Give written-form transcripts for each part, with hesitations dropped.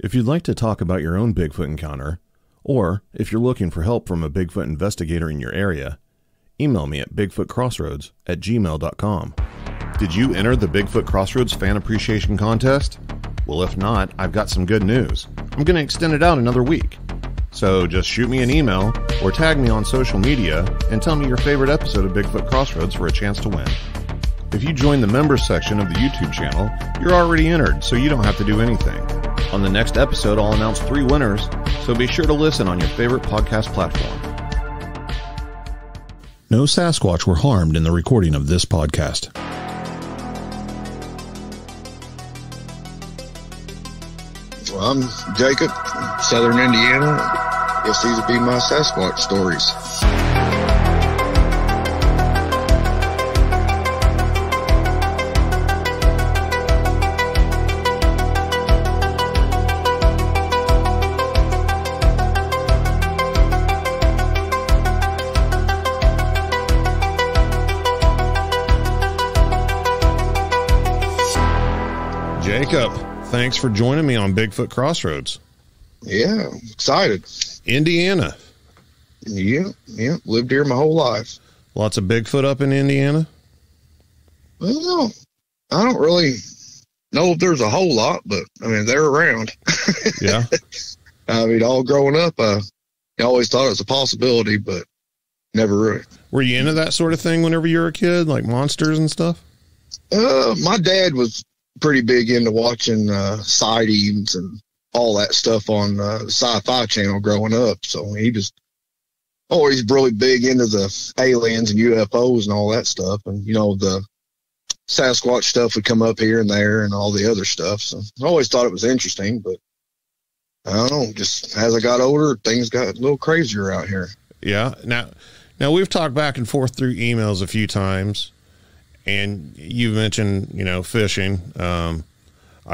If you'd like to talk about your own Bigfoot encounter, or if you're looking for help from a Bigfoot investigator in your area, email me at bigfootcrossroads@gmail.com. Did you enter the Bigfoot Crossroads Fan Appreciation Contest? Well, if not, I've got some good news. I'm going to extend it out another week. So just shoot me an email or tag me on social media and tell me your favorite episode of Bigfoot Crossroads for a chance to win. If you join the members section of the YouTube channel, you're already entered, so you don't have to do anything. On the next episode, I'll announce 3 winners, so be sure to listen on your favorite podcast platform. No Sasquatch were harmed in the recording of this podcast. Well, I'm Jacob, Southern Indiana. Guess these will be my Sasquatch stories. Jacob, thanks for joining me on Bigfoot Crossroads. Yeah, excited. Indiana. Yeah, lived here my whole life. Lots of Bigfoot up in Indiana? Well, I don't really know if there's a whole lot, but I mean, they're around. Yeah. I mean, all growing up, I always thought it was a possibility, but never really. Were you into that sort of thing whenever you were a kid, like monsters and stuff? My dad was pretty big into watching sightings and all that stuff on the Sci-Fi Channel growing up. So he was always really big into the aliens and UFOs and all that stuff. And, you know, the Sasquatch stuff would come up here and there and all the other stuff. So I always thought it was interesting, but I don't know, just as I got older, things got a little crazier out here. Yeah. Now we've talked back and forth through emails a few times. And you mentioned, you know, fishing. I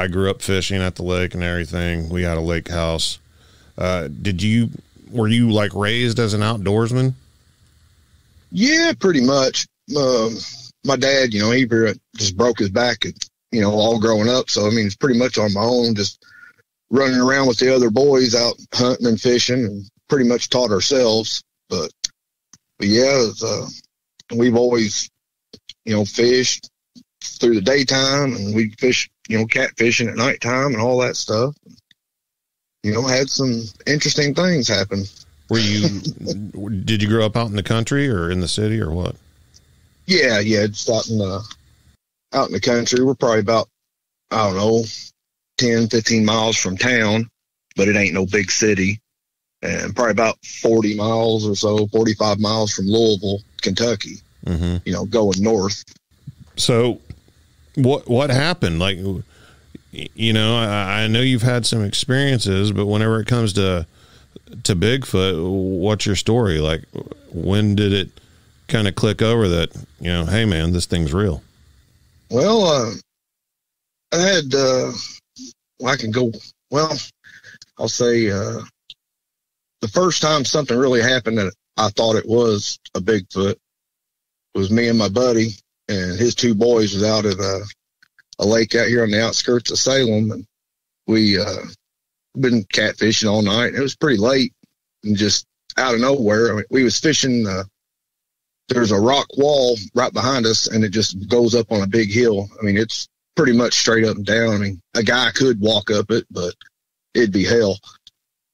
grew up fishing at the lake and everything. We had a lake house. Were you like raised as an outdoorsman? Yeah, pretty much. My dad, you know, he just broke his back, you know, all growing up. So, I mean, it's pretty much on my own, just running around with the other boys out hunting and fishing, and pretty much taught ourselves. But yeah, we've always, you know, fished through the daytime, and we fish, you know, catfishing at nighttime and all that stuff. You know, had some interesting things happen. Did you grow up out in the country or in the city or what? Yeah, just out in the country. We're probably about, I don't know, 10, 15 miles from town, but it ain't no big city. And probably about 40 miles or so, 45 miles from Louisville, Kentucky. Mm-hmm. You know, going north. So what happened? Like, you know, I know you've had some experiences, but whenever it comes to Bigfoot, what's your story? Like, when did it kind of click over that, you know, hey man, this thing's real? Well, I had, I'll say, the first time something really happened that I thought it was a Bigfoot was me and my buddy and his 2 boys was out at a lake out here on the outskirts of Salem, and we been catfishing all night. It was pretty late, and just out of nowhere, I mean, we was fishing. There's a rock wall right behind us, and it just goes up on a big hill. I mean, it's pretty much straight up and down. I mean, a guy could walk up it, but it'd be hell.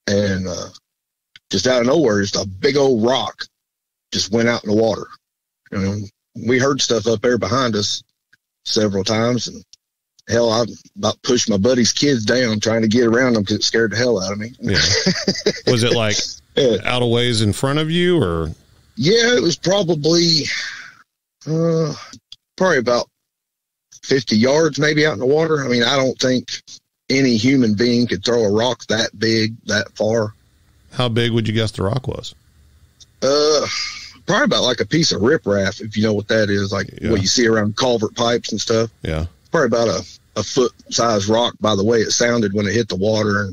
And just out of nowhere, just a big old rock just went out in the water. You know, we heard stuff up there behind us several times, and hell, I about pushed my buddy's kids down trying to get around them because it scared the hell out of me. Yeah. Was it like out of ways in front of you, or? Yeah, it was probably about 50 yards maybe out in the water. I mean, I don't think any human being could throw a rock that big, that far. How big would you guess the rock was? Probably about like a piece of riprap, if you know what that is, like what you see around culvert pipes and stuff. Yeah. Probably about a foot-sized rock by the way it sounded when it hit the water.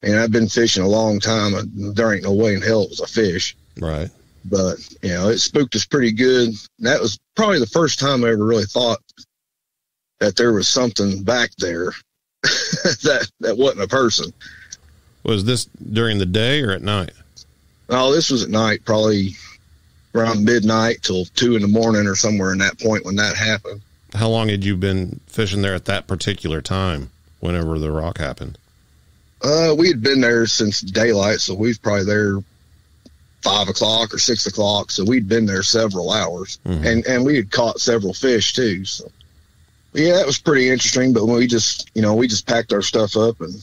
And I've been fishing a long time, and there ain't no way in hell it was a fish. Right. But, you know, it spooked us pretty good. And that was probably the first time I ever really thought that there was something back there. that wasn't a person. Was this during the day or at night? Oh, this was at night, probably around midnight till 2 a.m. or somewhere in that point when that happened. How long had you been fishing there at that particular time, whenever the rock happened? We had been there since daylight, so we was probably there 5 o'clock or 6 o'clock. So we'd been there several hours, and we had caught several fish too. So yeah, that was pretty interesting. But we just packed our stuff up and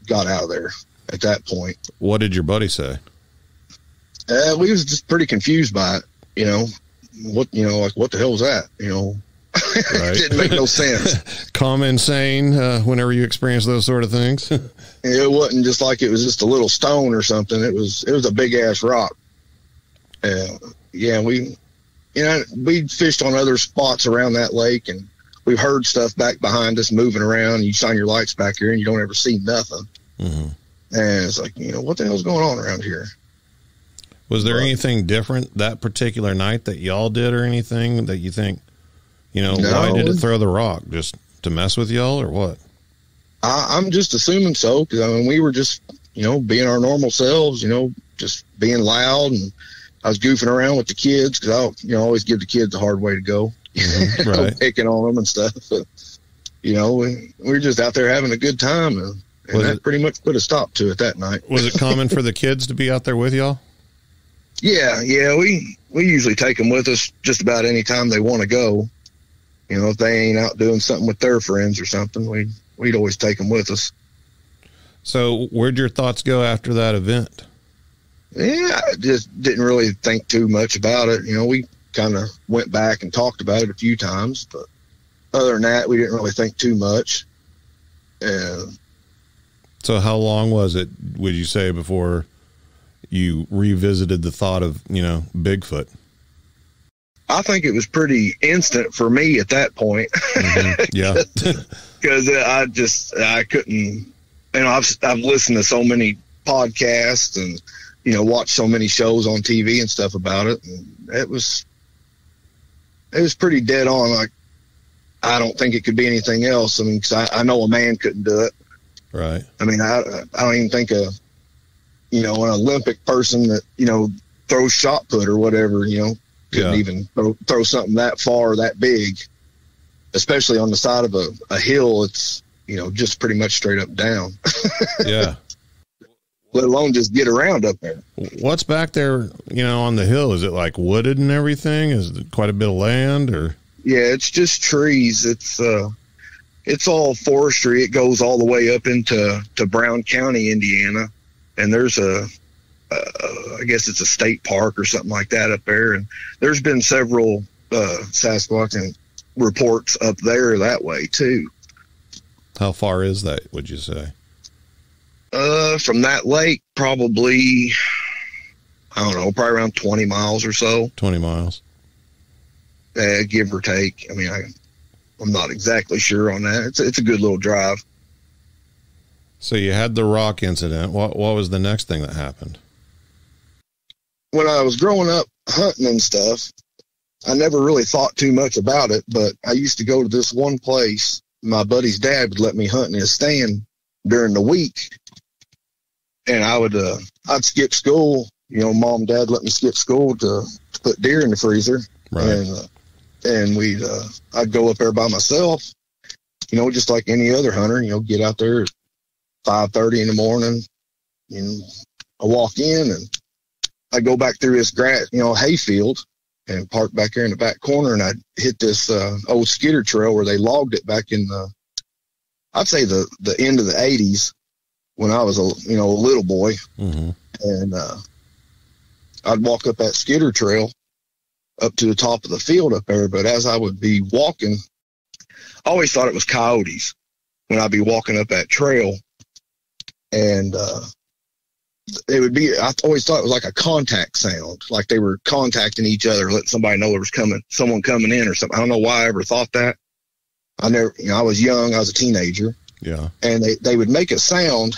got out of there at that point. What did your buddy say? We was just pretty confused by it. What the hell was that? Right. It didn't make no sense. Calm and sane whenever you experience those sort of things. It wasn't just like it was just a little stone or something. It was a big ass rock. Yeah, we fished on other spots around that lake, and we've heard stuff back behind us moving around. You shine your lights back here and you don't ever see nothing. And it's like, what the hell's going on around here? Was there anything different that particular night that y'all did or anything that you think, No. Why did it throw the rock? Just to mess with y'all or what? I'm just assuming so, because we were just, being our normal selves, just being loud, and I was goofing around with the kids because I always give the kids the hard way to go, right? Picking on them and stuff. But, we were just out there having a good time, and that pretty much put a stop to it that night. Was it common for the kids to be out there with y'all? Yeah, we usually take them with us just about any time they want to go. If they ain't out doing something with their friends or something, we'd always take them with us. So where'd your thoughts go after that event? Yeah, I just didn't really think too much about it. We kind of went back and talked about it a few times, but other than that, we didn't really think too much. So how long was it, would you say, before you revisited the thought of, Bigfoot? I think it was pretty instant for me at that point. Yeah. Because I couldn't, I've listened to so many podcasts and, watched so many shows on TV and stuff about it. And it was pretty dead on. Like, I don't think it could be anything else. Cause I know a man couldn't do it. Right. I don't even think an Olympic person that, throws shot put or whatever, couldn't even throw something that far, that big, especially on the side of a hill. It's, just pretty much straight up down. Yeah. Let alone just get around up there. What's back there, on the hill? Is it like wooded and everything? Is it quite a bit of land or? Yeah, it's just trees. It's all forestry. It goes all the way up into Brown County, Indiana. And there's I guess it's a state park or something like that up there. And there's been several Sasquatch reports up there that way too. How far is that, would you say? From that lake, probably, I don't know, probably around 20 miles or so. 20 miles. Give or take. I'm not exactly sure on that. It's a good little drive. So you had the rock incident. What was the next thing that happened? When I was growing up hunting and stuff, I never really thought too much about it, but I used to go to this one place. My buddy's dad would let me hunt in his stand during the week. And I'd skip school. Mom and dad let me skip school to put deer in the freezer. Right. And I'd go up there by myself, just like any other hunter, get out there at 5:30 in the morning, I walk in and I go back through this grass, hay field, and park back there in the back corner, and I'd hit this old skidder trail where they logged it back in I'd say the end of the 80s when I was a little boy. Mm-hmm. And I'd walk up that skidder trail up to the top of the field up there, but as I would be walking, I always thought it was coyotes when I'd be walking up that trail. And it would be, I always thought it was like a contact sound, like they were contacting each other, letting somebody know there was someone coming in or something. I don't know why I ever thought that. I was young, I was a teenager. Yeah. And they would make a sound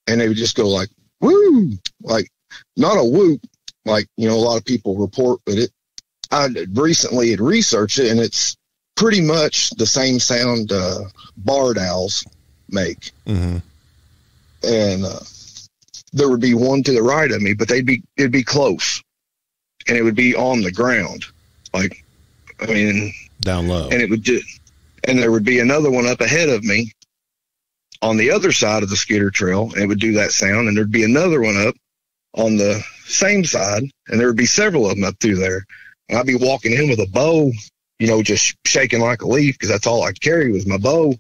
and they would just go like, woo, like not a whoop, like, a lot of people report, but I recently had researched it, and it's pretty much the same sound barred owls make. Mm-hmm. And there would be one to the right of me, but it'd be close, and it would be on the ground, like, I mean, down low. And and there would be another one up ahead of me on the other side of the Skitter Trail, and it would do that sound. And there'd be another one up on the same side, and there would be several of them up through there. And I'd be walking in with a bow, you know, just shaking like a leaf, because that's all I could carry was my bow.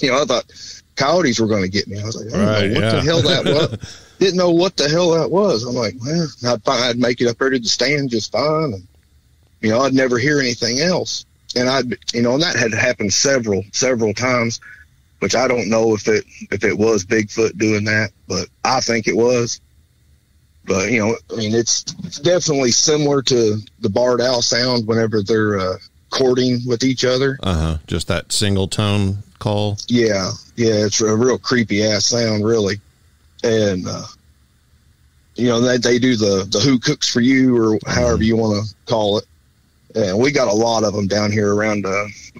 You know, I thought coyotes were going to get me. I was like, I don't know what the hell that was. Didn't know what the hell that was. I'm like, well, I'd make it up there to the stand just fine. And, you know, I'd never hear anything else. And and that had happened several times, which I don't know if it was Bigfoot doing that, but I think it was. But, you know, I mean, it's definitely similar to the barred owl sound whenever they're courting with each other. Just that single tone call. Yeah, it's a real creepy ass sound, really. And you know, they do the who cooks for you, or however you want to call it. And we got a lot of them down here around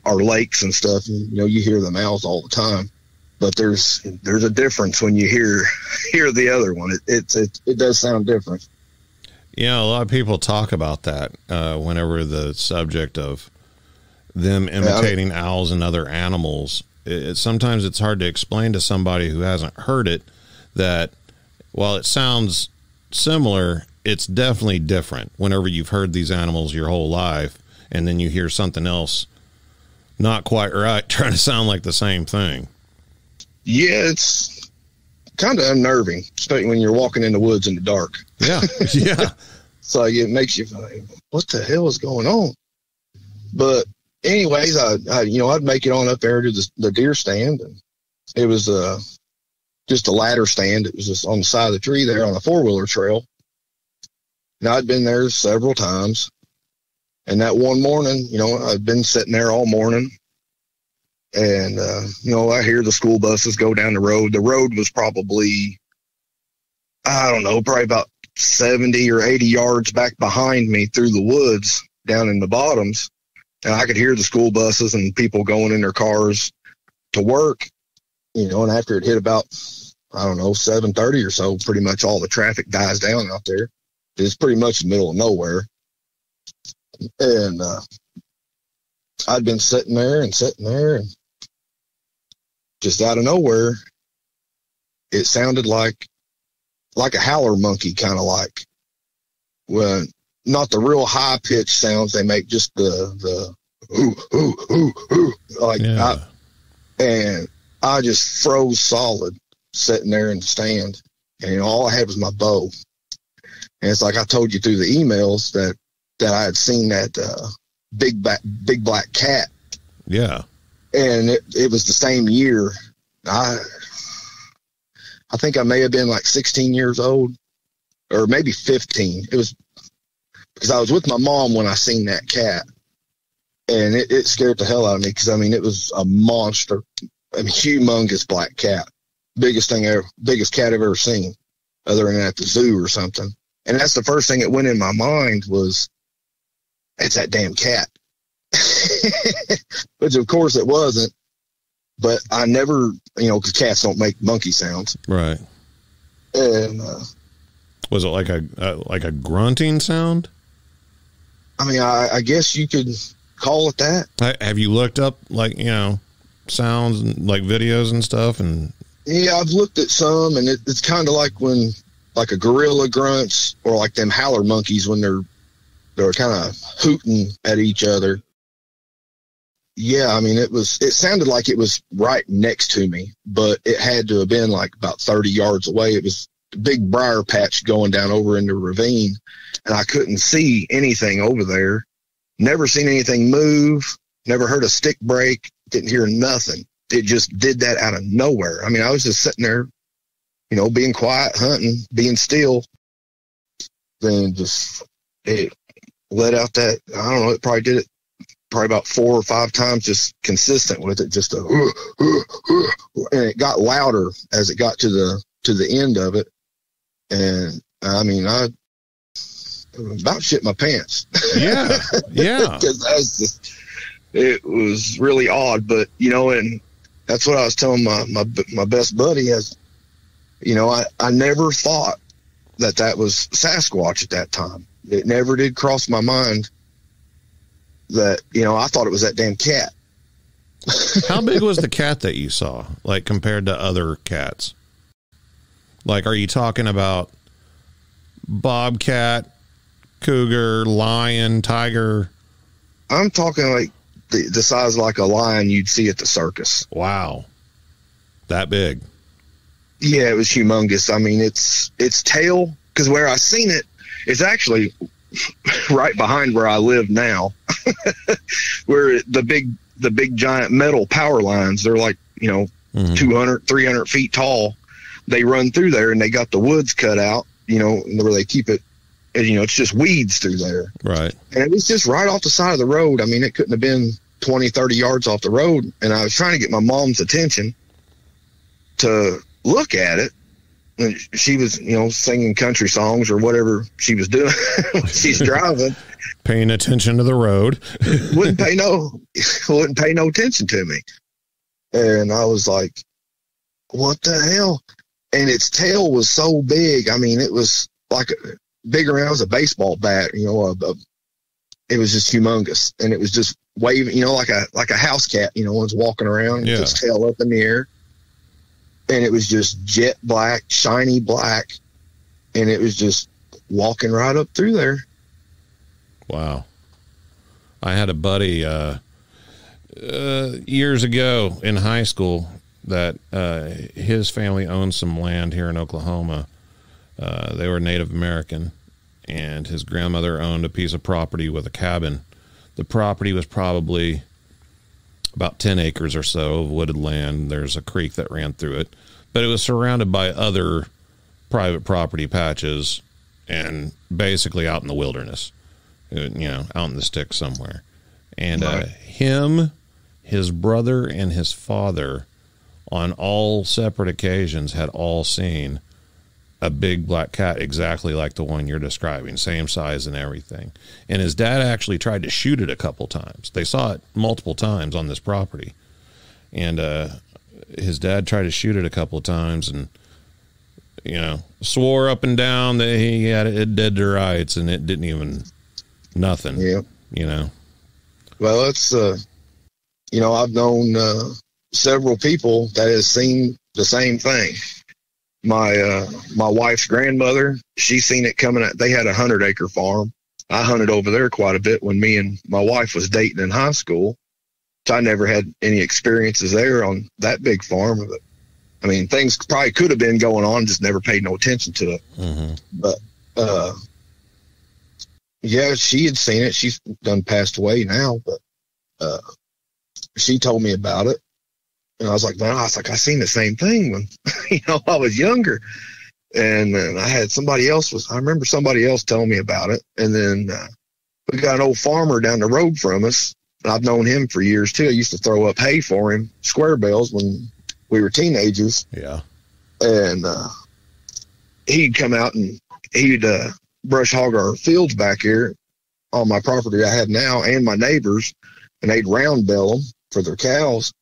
our lakes and stuff. And, you know, you hear the owls all the time, but there's a difference when you hear the other one. It does sound different. You know, a lot of people talk about that whenever the subject of them imitating owls and other animals. Sometimes it's hard to explain to somebody who hasn't heard it that while it sounds similar, it's definitely different whenever you've heard these animals your whole life, and then you hear something else not quite right trying to sound like the same thing. Yeah, it's kind of unnerving, especially when you're walking in the woods in the dark. Yeah. So it makes you think, what the hell is going on? But anyways, I'd make it on up there to the deer stand, and it was just a ladder stand. It was just on the side of the tree there on a 4-wheeler trail. And I'd been there several times. And that one morning, you know, I'd been sitting there all morning. And, you know, I hear the school buses go down the road. The road was probably, I don't know, probably about 70 or 80 yards back behind me through the woods down in the bottoms. And I could hear the school buses and people going in their cars to work, you know, and after it hit about, I don't know, 7:30 or so, pretty much all the traffic dies down out there. It's pretty much the middle of nowhere. And I'd been sitting there, and just out of nowhere, it sounded like a howler monkey, kind of like. Well, not the real high pitched sounds they make, just the ooh, ooh, ooh, ooh, like. Yeah. And I just froze solid sitting there in the stand, and you know, all I had was my bow. And it's like I told you through the emails that I had seen that big black cat. Yeah. And it was the same year. I think I may have been like 16 years old, or maybe 15. It was because I was with my mom when I seen that cat, and it scared the hell out of me, because I mean, it was a monster, a humongous black cat, biggest cat I've ever seen, other than at the zoo or something. And that's the first thing that went in my mind was, it's that damn cat. Which of course it wasn't, but I never, you know, because cats don't make monkey sounds. Right. And was it like a grunting sound? I mean, I guess you could call it that. Have you looked up, like, you know, sounds and like videos and stuff? And yeah, I've looked at some, and it's kind of like when, like, a gorilla grunts, or like them howler monkeys when they're kind of hooting at each other. Yeah, I mean, it sounded like it was right next to me, but it had to have been like about 30 yards away. It was a big briar patch going down over in the ravine, and I couldn't see anything over there. Never seen anything move, never heard a stick break, didn't hear nothing. It just did that out of nowhere. I mean, I was just sitting there, you know, being quiet, hunting, being still. Then it let out that, I don't know, it probably did it about 4 or 5 times, just consistent with it, just and it got louder as it got to the end of it. And I mean, I about shit my pants. Yeah. Because it was really odd. But, you know, and That's what I was telling my best buddy. As you know, I never thought that was Sasquatch at that time. It never did cross my mind that, you know, I thought it was that damn cat. How big was the cat that you saw, like, compared to other cats? Like, are you talking about bobcat, cougar, lion, tiger? I'm talking like the size like a lion you'd see at the circus. Wow. That big. Yeah, it was humongous. I mean, its tail, because where I seen it, it's actually right behind where I live now, where the big giant metal power lines, they're like, you know, 200, 300 feet tall. They run through there, and they got the woods cut out, you know, where they keep it. And, you know, it's just weeds through there. Right. And it was just right off the side of the road. I mean, it couldn't have been 20, 30 yards off the road. And I was trying to get my mom's attention to look at it. And she was, you know, singing country songs or whatever she was doing when she's driving. Paying attention to the road. wouldn't pay no attention to me. And I was like, what the hell? And its tail was so big. I mean, it was like bigger than a baseball bat, you know, it was just humongous. And it was just waving, you know, like a house cat, you know, was walking around with its tail up in the air. And it was just jet black, shiny black. And it was just walking right up through there. Wow. I had a buddy years ago in high school that his family owned some land here in Oklahoma. They were Native American, and his grandmother owned a piece of property with a cabin. The property was probably about 10 acres or so of wooded land. There's a creek that ran through it, but it was surrounded by other private property patches and basically out in the wilderness, you know, out in the sticks somewhere. And him, his brother, and his father on all separate occasions had all seen a big black cat exactly like the one you're describing, same size and everything. And his dad actually tried to shoot it a couple times. They saw it multiple times on this property. And his dad tried to shoot it a couple of times and, you know, swore up and down that he had it dead to rights, and it didn't even, nothing, you know. Well, it's, you know, I've known several people that has seen the same thing. My wife's grandmother, she seen it coming at, they had a 100-acre farm. I hunted over there quite a bit when me and my wife was dating in high school. So I never had any experiences there on that big farm. But, I mean, things probably could have been going on, just never paid no attention to it. Mm-hmm. But, yeah, she had seen it. She's done passed away now, but she told me about it. And I was like, man, I seen the same thing when, you know, I was younger. And then I had I remember somebody else telling me about it. And then we got an old farmer down the road from us. And I've known him for years too. I used to throw up hay for him, square bales, when we were teenagers. Yeah. And he'd come out and he'd brush hog our fields back here on my property I have now and my neighbors. And they'd round bale them for their cows.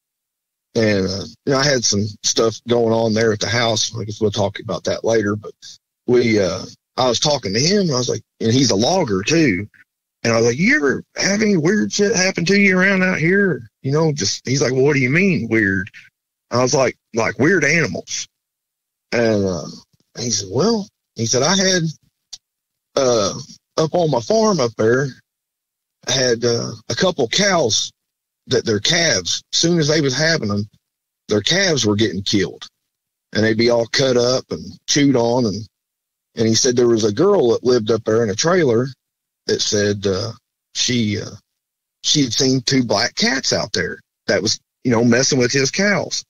And, you know, I had some stuff going on there at the house. I guess we'll talk about that later, but I was talking to him, and I was like, and he's a logger too. And I was like, you ever have any weird shit happen to you around out here? You know, he's like, well, what do you mean weird? I was like weird animals. And, he said, well, I had, up on my farm up there, I had, a couple cows that their calves, as soon as they was having them, their calves were getting killed, and they'd be all cut up and chewed on. And he said there was a girl that lived up there in a trailer that said she had seen two black cats out there that was, you know, messing with his cows.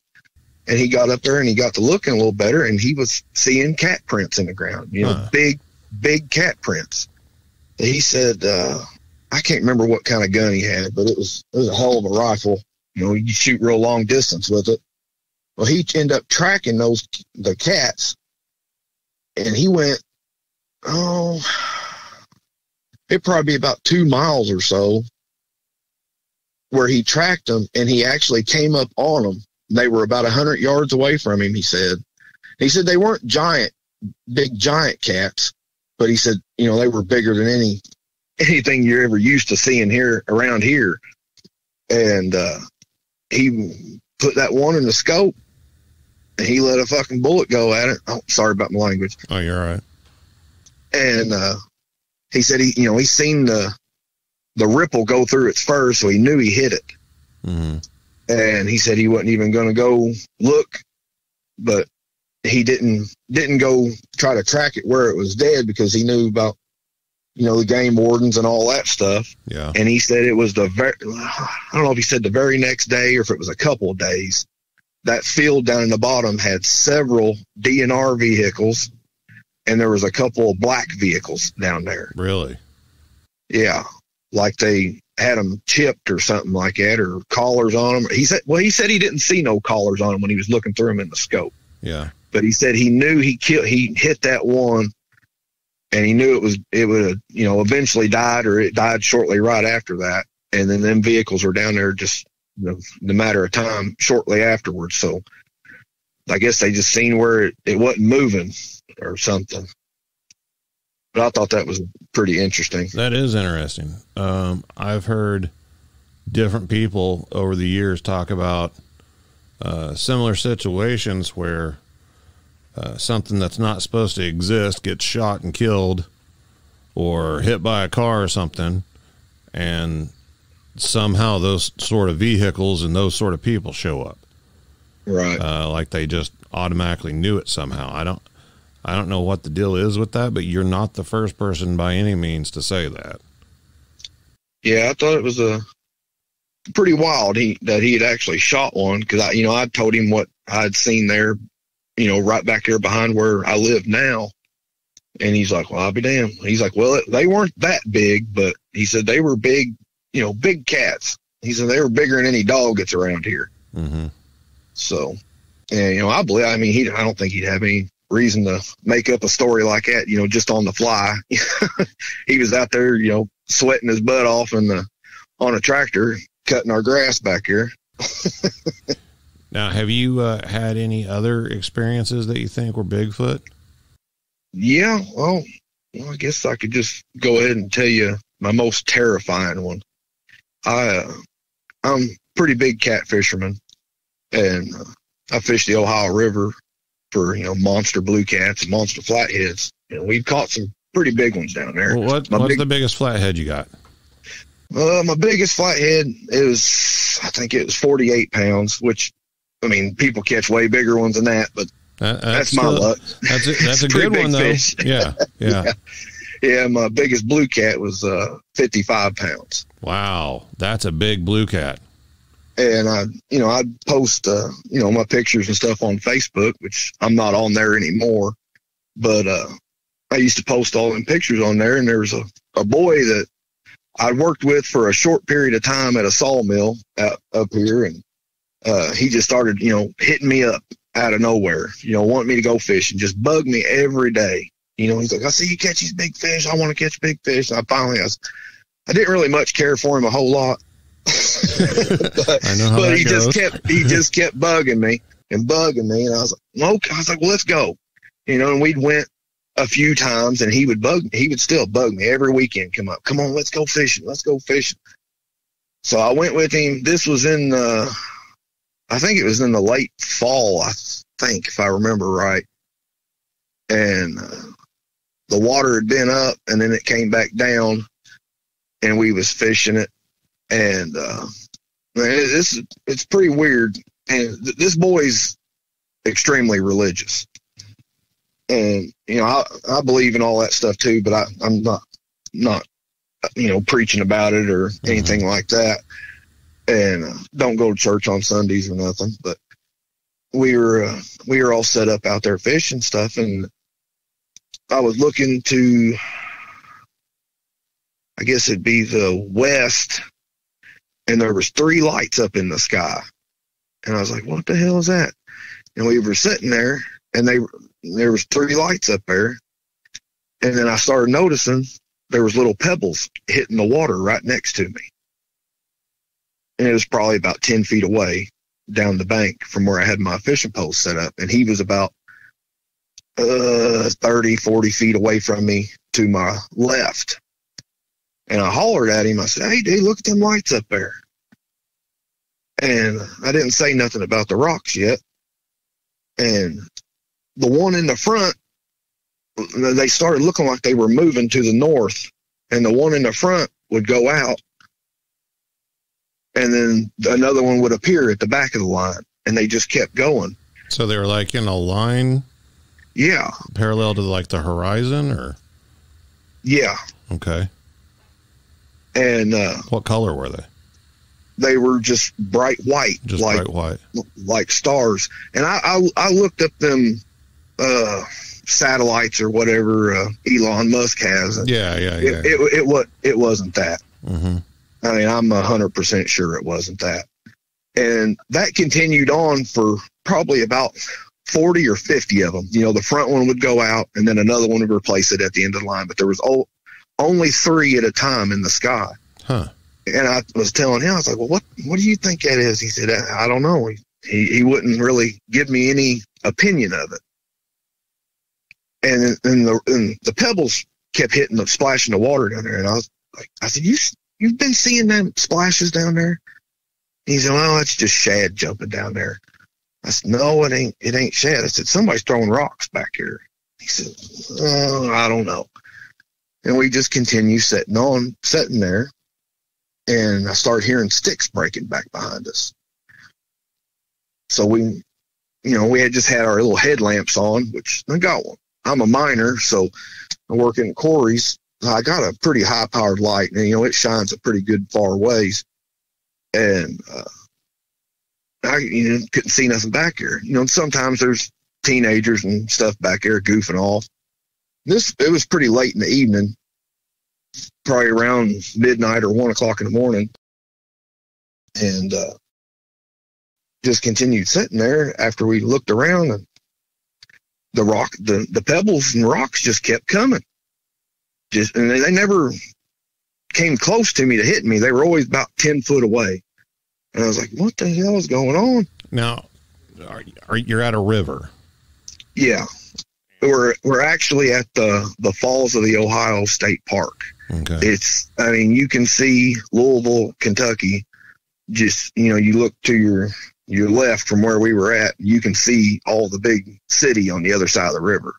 And he got up there and he got to looking a little better, and he was seeing cat prints in the ground, you know, big cat prints. And he said, I can't remember what kind of gun he had, but it was a hell of a rifle. You know, you shoot real long distance with it. Well, he ended up tracking the cats, and he went, it'd probably be about 2 miles or so where he tracked them, and he actually came up on them they were about 100 yards away from him. He said they weren't big giant cats, but he said, you know, they were bigger than anything you're ever used to seeing here around here. And he put that one in the scope, and he let a fucking bullet go at it. Oh, sorry about my language. Oh, you're all right. And he said he seen the ripple go through its fur, so he knew he hit it. Mm-hmm. And he said he wasn't even going to go look, but he didn't go try to track it where it was dead, because he knew about, you know, the game wardens and all that stuff. Yeah. And he said it was I don't know if he said the very next day or if it was a couple of days, that field down in the bottom had several DNR vehicles, and there was a couple of black vehicles down there. Really? Yeah. Like they had them chipped or something like that, or collars on them. He said he didn't see no collars on them when he was looking through them in the scope. Yeah. But he said he knew he hit that one, and he knew it would have, you know, eventually died, or it died shortly right after that. And then them vehicles were down there just, you know, the matter of time shortly afterwards. So I guess they just seen where it wasn't moving or something. But I thought that was pretty interesting. That is interesting. I've heard different people over the years talk about similar situations where something that's not supposed to exist gets shot and killed, or hit by a car or something, and somehow those sort of vehicles and those sort of people show up. Right. Like they just automatically knew it somehow. I don't know what the deal is with that, but you're not the first person by any means to say that. Yeah, I thought it was pretty wild that he had actually shot one, because I told him what I'd seen there, you know, right back there behind where I live now. And he's like, well, I'll be damned. He's like, well, they weren't that big, but he said they were big, you know, big cats. He said they were bigger than any dog that's around here. Mm-hmm. So, and, you know, I don't think he'd have any reason to make up a story like that, you know, just on the fly. He was out there, you know, sweating his butt off on a tractor, cutting our grass back here. Now, have you had any other experiences that you think were Bigfoot? Yeah, well, I guess I could just go ahead and tell you my most terrifying one. I'm a pretty big cat fisherman, and I fish the Ohio River for, you know, monster blue cats and monster flatheads. And we've caught some pretty big ones down there. Well, what's the biggest flathead you got? My biggest flathead, I think it was 48 pounds, which, I mean, people catch way bigger ones than that, but that's my luck. That's a good one, though. Fish. Yeah. Yeah, my biggest blue cat was 55 pounds. Wow, that's a big blue cat. And I'd post, my pictures and stuff on Facebook, which I'm not on there anymore. But I used to post all them pictures on there, and there was a boy that I worked with for a short period of time at a sawmill up here, and he just started, you know, hitting me up out of nowhere, you know, wanting me to go fishing, just bug me every day. You know, he's like, I see you catch these big fish. I want to catch big fish. And I didn't really much care for him a whole lot. but he just kept bugging me. And I was like, well, let's go. You know, and we'd went a few times, and he would still bug me every weekend. Come on, let's go fishing. So I went with him. This was I think it was in the late fall, I think, if I remember right. And the water had been up, and then it came back down, and we was fishing it. And it's pretty weird. And this boy's extremely religious. And, you know, I believe in all that stuff too, but I'm not, you know, preaching about it or anything like that. And don't go to church on Sundays or nothing. But we were all set up out there fishing stuff, and I was looking to, I guess it'd be the west, and there was 3 lights up in the sky. And I was like, what the hell is that? And we were sitting there, and there was 3 lights up there. And then I started noticing there was little pebbles hitting the water right next to me. And it was probably about 10 feet away. down the bank from where I had my fishing pole set up. And he was about 30, 40 feet away from me to my left. And I hollered at him. I said, "Hey, dude, look at them lights up there." And I didn't say nothing about the rocks yet. And the one in the front, they started looking like they were moving to the north. And the one in the front would go out. And then another one would appear at the back of the line. And they just kept going. So they were like in a line? Yeah. Parallel to like the horizon, or? Yeah. Okay. And what color were they? They were just bright white. Just like, bright white. Like stars. And I looked up them satellites or whatever Elon Musk has. Yeah. It wasn't that. Mm-hmm. I mean, I'm 100% sure it wasn't that. And that continued on for probably about 40 or 50 of them. You know, the front one would go out and then another one would replace it at the end of the line. But there was only 3 at a time in the sky. Huh. And I was telling him, I was like, "Well, what do you think that is?" He said, "I don't know." He wouldn't really give me any opinion of it. And the pebbles kept hitting splashing the water down there. And I was like, I said, You've been seeing them splashes down there? He said, "Well, it's just shad jumping down there." I said, "No, it ain't shad." I said, "Somebody's throwing rocks back here." He said, "Oh, I don't know." And we just continue sitting there. And I started hearing sticks breaking back behind us. So we had just had our little headlamps on, which I got one. I'm a miner, so I work in quarries. I got a pretty high-powered light, and, it shines a pretty good far ways. And I couldn't see nothing back here. Sometimes there's teenagers and stuff back there goofing off. It was pretty late in the evening, probably around midnight or 1 o'clock in the morning, and just continued sitting there after we looked around, and the pebbles and rocks just kept coming. And they never came close to me to hit me. They were always about 10 foot away. And I was like, "What the hell is going on?" Now, you're at a river. Yeah. We're actually at the falls of the Ohio State Park. Okay. You can see Louisville, Kentucky. Just, you look to your left from where we were at, you can see all the big city on the other side of the river.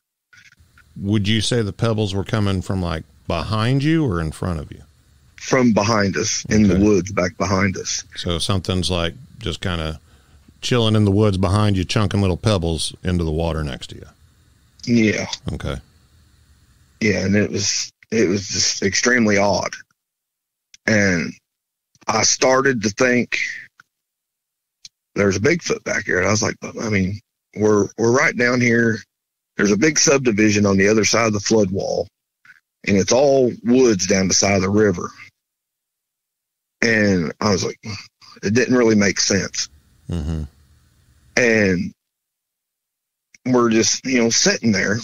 Would you say the pebbles were coming from like behind you or in front of you? From behind us, in the woods back behind us. So something's like just kind of chilling in the woods behind you, chunking little pebbles into the water next to you. Yeah. Okay. Yeah, and it was just extremely odd. And I started to think there's a Bigfoot back here. And I was like, we're right down here. There's a big subdivision on the other side of the flood wall, and it's all woods down the side of the river. And I was like, it didn't really make sense. Mm-hmm. And we're just, sitting there,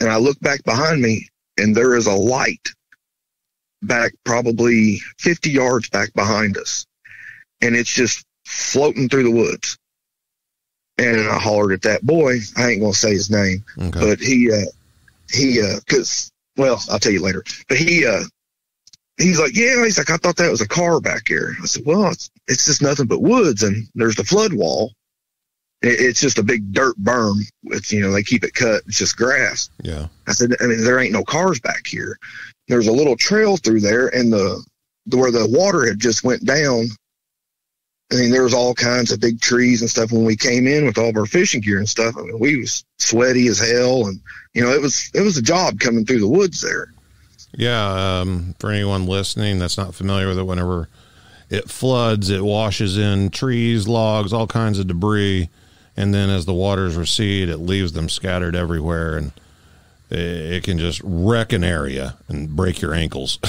and I look back behind me, and there is a light back probably 50 yards back behind us. And it's just floating through the woods. And I hollered at that boy. I ain't going to say his name, but I'll tell you later. But he's like, "Yeah," he's like, "I thought that was a car back here." I said, "Well, it's just nothing but woods, and there's the flood wall. It's just a big dirt berm. It's, they keep it cut. It's just grass." Yeah. I said, "There ain't no cars back here. There's a little trail through there, and where the water had just went down. There was all kinds of big trees and stuff when we came in with all of our fishing gear and stuff. We was sweaty as hell, and it was a job coming through the woods there." Yeah. For anyone listening that's not familiar with it, whenever it floods, it washes in trees, logs, all kinds of debris. And then as the waters recede, it leaves them scattered everywhere, and it can just wreck an area and break your ankles.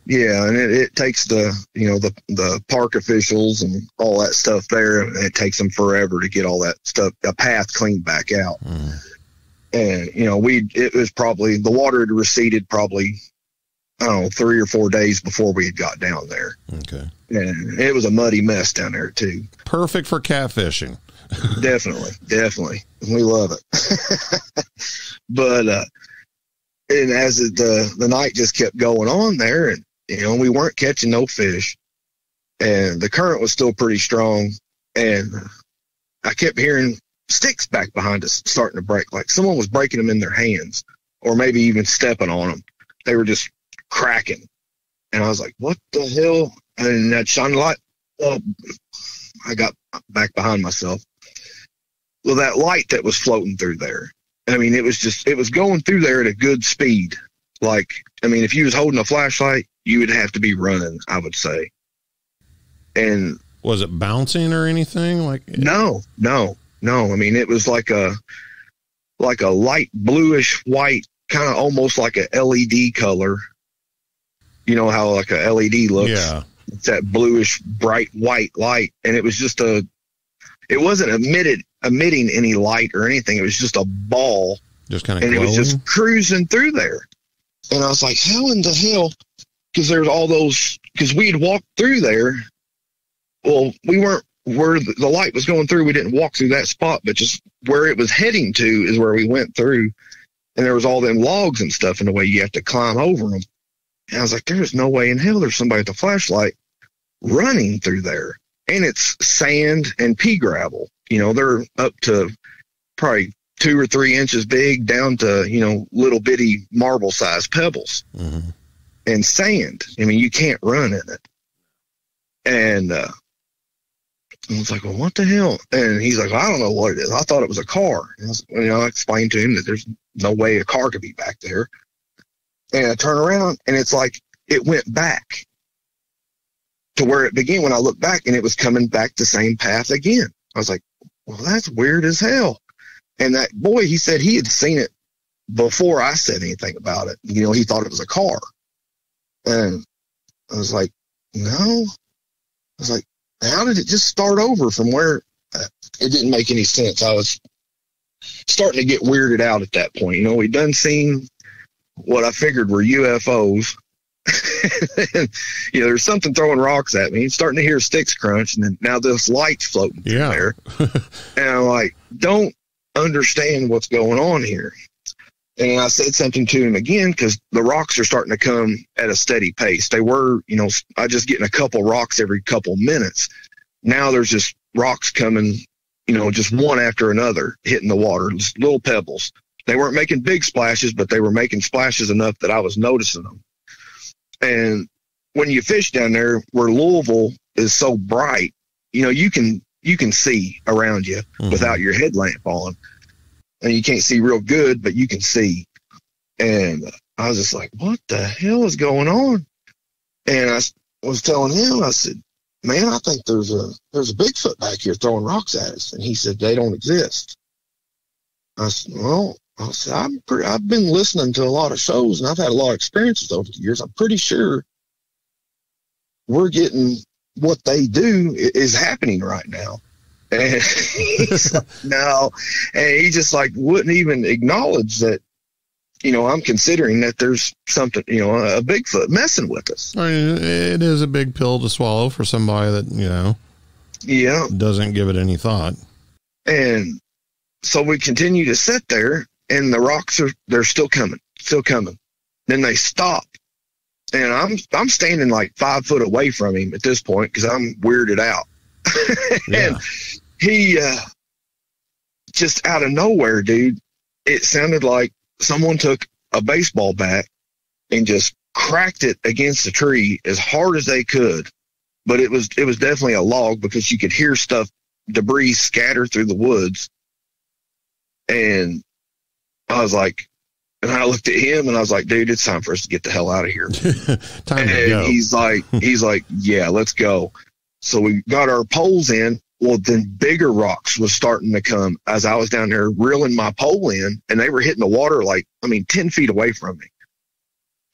Yeah, and it takes the park officials and all that stuff there, and it takes them forever to get all that stuff, a path cleaned back out. And it was probably, the water had receded probably I don't know, 3 or 4 days before we had got down there. Okay. And it was a muddy mess down there too. Perfect for catfishing. Definitely. We love it. But, and as the night just kept going on there, and, we weren't catching no fish, and the current was still pretty strong, and I kept hearing sticks back behind us starting to break, like someone was breaking them in their hands, or maybe even stepping on them. They were just cracking. And I was like, what the hell? And that shine light, I got back behind myself. Well, that light that was floating through there, I mean, it was going through there at a good speed. Like, I mean, if you was holding a flashlight, you would have to be running, I would say. And was it bouncing or anything? Like, no. I mean, it was like a light bluish white, kind of almost like a LED color. You know how like a LED looks? Yeah. It's that bluish, bright white light. And it was just it wasn't emitting any light or anything. It was just a ball. Just kind of glowing? And it was just cruising through there. And I was like, how in the hell? Because there's all those, because we had walked through there. Well, we weren't where the light was going through. We didn't walk through that spot, but just where it was heading to is where we went through. And there was all them logs and stuff in the way you have to climb over them. And I was like, there's no way in hell there's somebody with a flashlight running through there. And it's sand and pea gravel. They're up to probably 2 or 3 inches big down to, little bitty marble sized pebbles and sand. I mean, you can't run in it. And I was like, well, what the hell? And he's like, well, I don't know what it is. I thought it was a car. And I explained to him that there's no way a car could be back there. And I turn around and it's like it went back to where it began when I looked back, and it was coming back the same path again. I was like, well, that's weird as hell. And that boy, he said he had seen it before I said anything about it. He thought it was a car. And I was like, no. I was like, how did it just start over from where it didn't make any sense? I was starting to get weirded out at that point. We'd done seen what I figured were UFOs. And, there's something throwing rocks at me. Starting to hear sticks crunch, and then now this light's floating through there. And I'm like, don't understand what's going on here. And I said something to him again, because the rocks are starting to come at a steady pace. They were, I just getting a couple rocks every couple minutes. Now there's just rocks coming, just one after another, hitting the water, just little pebbles. They weren't making big splashes, but they were making splashes enough that I was noticing them. And when you fish down there where Louisville is so bright, you can see around you without your headlamp on. And you can't see real good, but you can see. And I was just like, what the hell is going on? And I was telling him, I said, man, I think there's a Bigfoot back here throwing rocks at us. And he said, they don't exist. I said, well, I've been listening to a lot of shows, and I've had a lot of experiences over the years. I'm pretty sure we're getting what they do is happening right now. And he's like, no. And he just wouldn't even acknowledge that, I'm considering that there's something, a Bigfoot messing with us. I mean, it is a big pill to swallow for somebody that, doesn't give it any thought. And so we continue to sit there, and the rocks they're still coming. Then they stop. And I'm standing 5 foot away from him at this point, because I'm weirded out. And he, just out of nowhere, dude, it sounded like someone took a baseball bat and just cracked it against the tree as hard as they could. But it was definitely a log, because you could hear debris scatter through the woods. And I was like, and I looked at him and I was like, dude, it's time for us to get the hell out of here. Time to go. He's like, yeah, let's go. So we got our poles in. Well, then bigger rocks was starting to come as I was down there reeling my pole in, and they were hitting the water 10 feet away from me.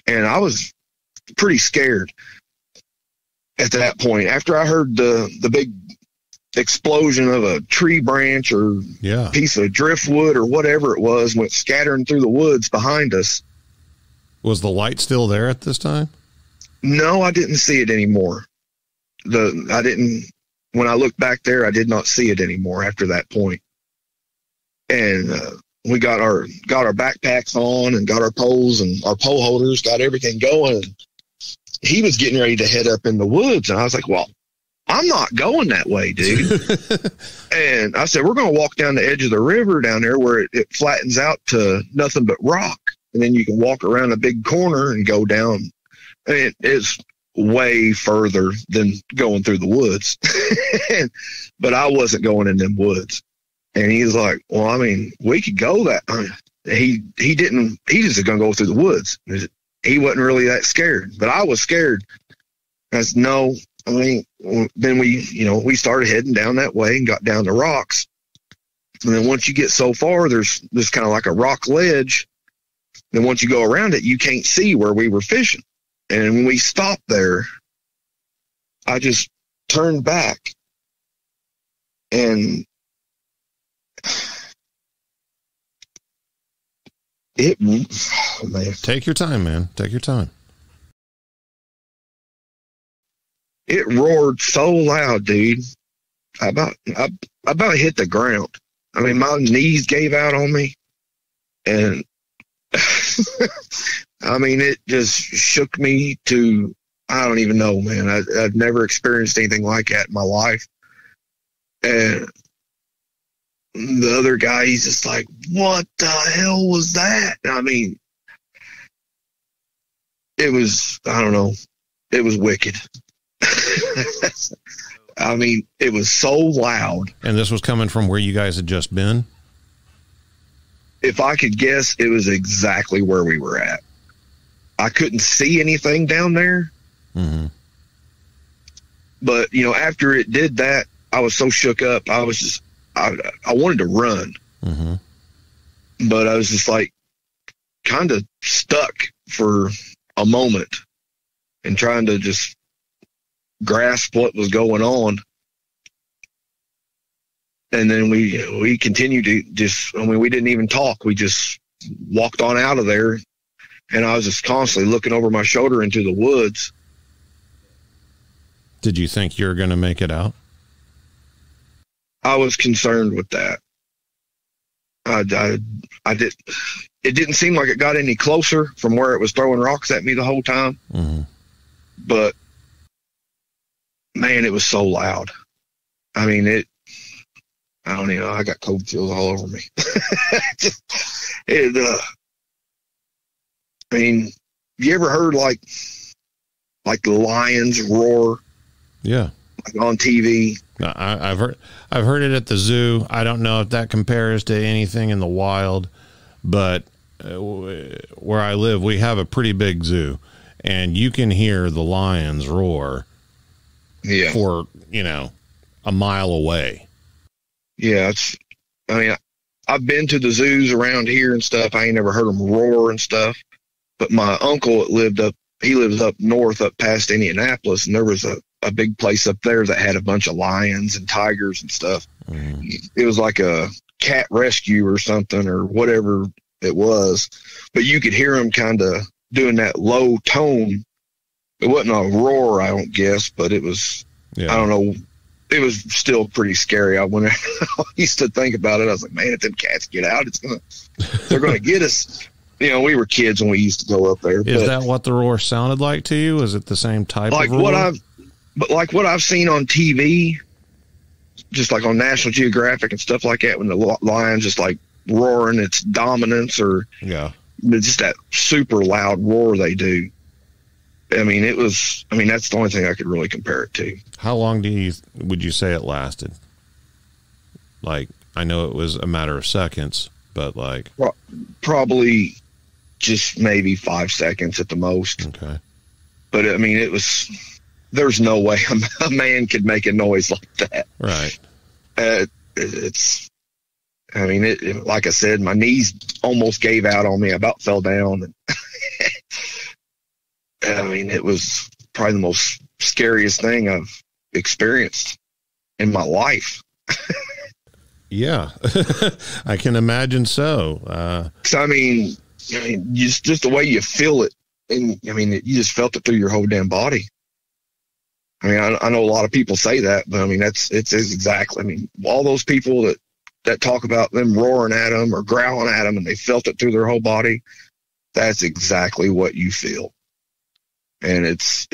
And I was pretty scared at that point. After I heard the big explosion of a tree branch or piece of driftwood or whatever it was went scattering through the woods behind us, Was the light still there at this time? No, I didn't see it anymore. When I looked back there, I did not see it anymore after that point. And we got our backpacks on and got our poles and our pole holders, got everything going. He was getting ready to head up in the woods. And I was like, well, I'm not going that way, dude. And I said, we're going to walk down the edge of the river down there where it flattens out to nothing but rock. And then you can walk around a big corner and go down. And it's way further than going through the woods. But I wasn't going in them woods. And he's like, well, I mean, we could go that. He just going to go through the woods. He wasn't really that scared, but I was scared. I said, no. I mean, then we started heading down that way and got down the rocks. And then once you get so far, there's kind of like a rock ledge. Then once you go around it, you can't see where we were fishing. And when we stopped there, I just turned back and man. Take your time, man. Take your time. It roared so loud, dude. I about hit the ground. I mean, my knees gave out on me. And I mean, it just shook me to, I don't even know, man. I've never experienced anything like that in my life. And the other guy, he's just like, what the hell was that? I mean, it was, I don't know, it was wicked. I mean, it was so loud. And this was coming from where you guys had just been? If I could guess, it was exactly where we were at. I couldn't see anything down there. Mm-hmm. But, after it did that, I was so shook up. I was just, I wanted to run. Mm-hmm. But I was just like kind of stuck for a moment and trying to just grasp what was going on. And then we continued to we didn't even talk. We just walked on out of there. And I was just constantly looking over my shoulder into the woods. Did you think you were going to make it out? I was concerned with that. I did. It didn't seem like it got any closer from where it was throwing rocks at me the whole time. Mm-hmm. But man, it was so loud. I mean, I don't even know. I got cold chills all over me. I mean, you ever heard like the lions roar? Yeah. Like on TV. No, I've heard it at the zoo. I don't know if that compares to anything in the wild, but where I live, we have a pretty big zoo, and you can hear the lions roar. Yeah. For a mile away. Yeah, I've been to the zoos around here and stuff. I ain't never heard them roar and stuff. But my uncle he lives up north, up past Indianapolis, and there was a big place up there that had a bunch of lions and tigers and stuff. Mm. It was like a cat rescue or something or whatever it was. But you could hear them kind of doing that low tone. It wasn't a roar, I don't guess, but it was, I don't know. It was still pretty scary. I used to think about it. I was like, man, if them cats get out, they're going to get us. We were kids when we used to go up there. Is that what the roar sounded like to you? Is it the same type of roar? Like what I've seen on TV, just like on National Geographic and stuff like that, when the lions just like roaring its dominance or just that super loud roar they do. I mean, that's the only thing I could really compare it to. How long would you say it lasted? Like, I know it was a matter of seconds, but like probably just maybe 5 seconds at the most. Okay. But I mean, there's no way a man could make a noise like that. Right. Like I said, my knees almost gave out on me. I about fell down. I mean, it was probably the most scariest thing I've experienced in my life. Yeah, I can imagine so. So, I mean, I mean, just the way you feel it. And I mean, you just felt it through your whole damn body. I mean, I know a lot of people say that, but I mean, it's exactly, I mean, all those people that talk about them roaring at them or growling at them and they felt it through their whole body. That's exactly what you feel. And it's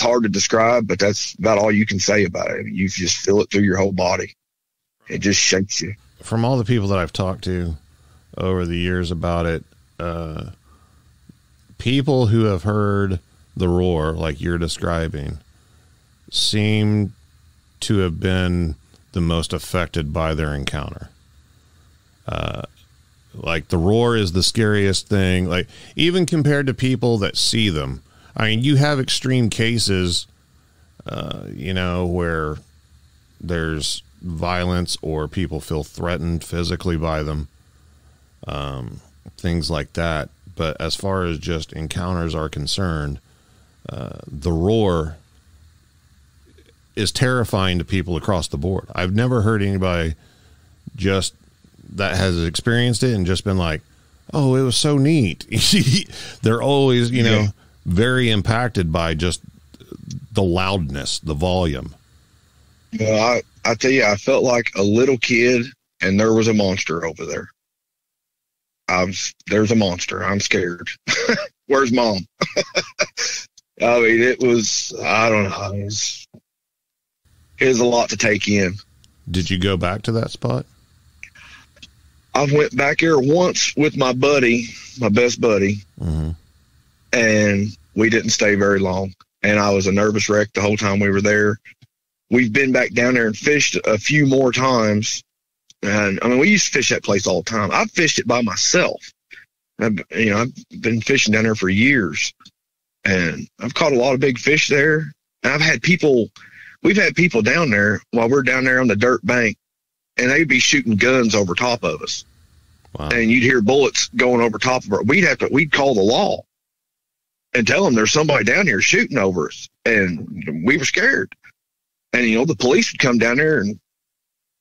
hard to describe, but that's about all you can say about it. I mean, you just feel it through your whole body. It just shakes you. From all the people that I've talked to over the years about it, people who have heard the roar like you're describing seem to have been the most affected by their encounter. Like the roar is the scariest thing, like even compared to people that see them. I mean, you have extreme cases, where there's violence or people feel threatened physically by them, things like that. But as far as just encounters are concerned, the roar is terrifying to people across the board. I've never heard anybody just that has experienced it and just been like, oh, it was so neat. They're always, very impacted by just the loudness, the volume. I tell you, I felt like a little kid and there was a monster over there. There's a monster. I'm scared. Where's Mom? I mean, it was, I don't know. It was a lot to take in. Did you go back to that spot? I went back there once with my buddy, my best buddy, and we didn't stay very long. And I was a nervous wreck the whole time we were there. We've been back down there and fished a few more times. And I mean, we used to fish that place all the time. I've fished it by myself. I've been fishing down there for years, and I've caught a lot of big fish there. And we've had people down there while we're down there on the dirt bank, and they'd be shooting guns over top of us. Wow. And you'd hear bullets going over top of us. We'd call the law and tell them there's somebody down here shooting over us. And we were scared. And, the police would come down there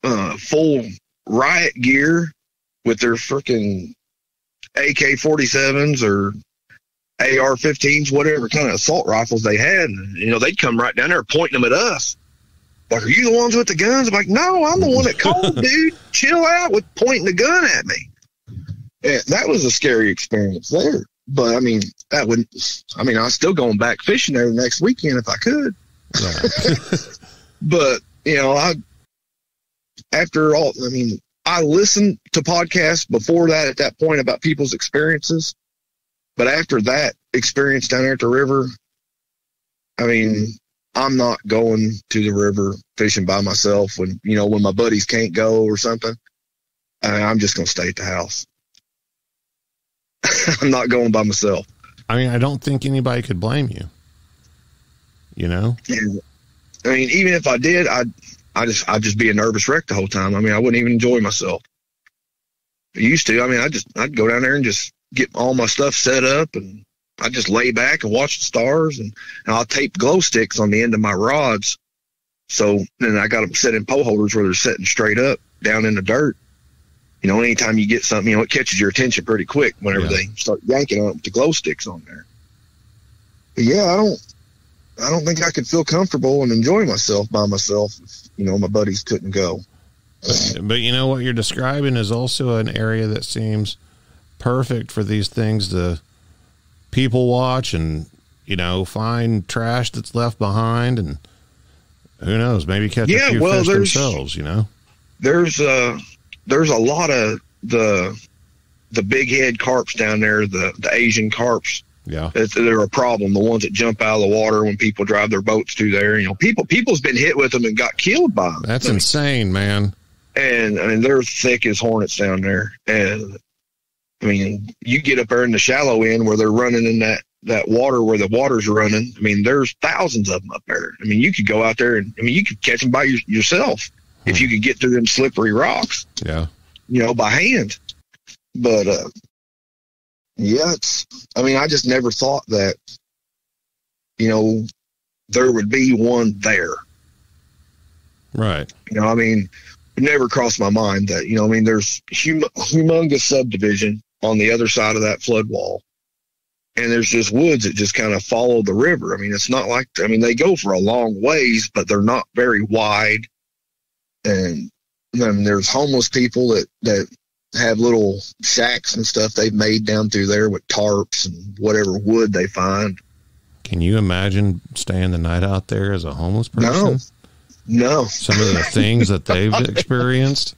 and full riot gear with their freaking AK-47s or AR-15s, whatever kind of assault rifles they had. And, they'd come right down there pointing them at us. Like, are you the ones with the guns? I'm like, no, I'm the one that called, dude. Chill out with pointing the gun at me. And that was a scary experience there. But, I mean, I was still going back fishing there the next weekend if I could. Yeah. But, I listened to podcasts before that at that point about people's experiences. But after that experience down there at the river, I mean, I'm not going to the river fishing by myself when my buddies can't go or something. I'm just going to stay at the house. I'm not going by myself. I mean, I don't think anybody could blame you. And, I mean, even if I did, I'd just be a nervous wreck the whole time. I mean, I wouldn't even enjoy myself. I used to. I mean, I'd go down there and just get all my stuff set up, and I'd just lay back and watch the stars, and I'll tape glow sticks on the end of my rods. So then I got them set in pole holders where they're sitting straight up down in the dirt. Anytime you get something, it catches your attention pretty quick whenever they start yanking on it with the glow sticks on there. But yeah, I don't think I could feel comfortable and enjoy myself by myself if, my buddies couldn't go. But what you're describing is also an area that seems perfect for these things to people watch and, find trash that's left behind, and who knows, maybe catch a few fish themselves, There's a lot of the big head carps down there, the Asian carps. Yeah. They're a problem. The ones that jump out of the water when people drive their boats through there, people's been hit with them and got killed by them. That's insane, man. And I mean, they're thick as hornets down there. And I mean, you get up there in the shallow end where they're running in that water where the water's running. I mean, there's thousands of them up there. I mean, you could go out there and you could catch them by yourself if you could get through them slippery rocks. Yeah. By hand. But, I just never thought that, there would be one there. Right. It never crossed my mind that, there's humongous subdivision on the other side of that flood wall. And there's just woods that just kind of follow the river. I mean, it's not like, I mean, they go for a long ways, but they're not very wide. And then there's homeless people that have little shacks and stuff they've made down through there with tarps and whatever wood they find. Can you imagine staying the night out there as a homeless person? No. Some of the things that they've experienced.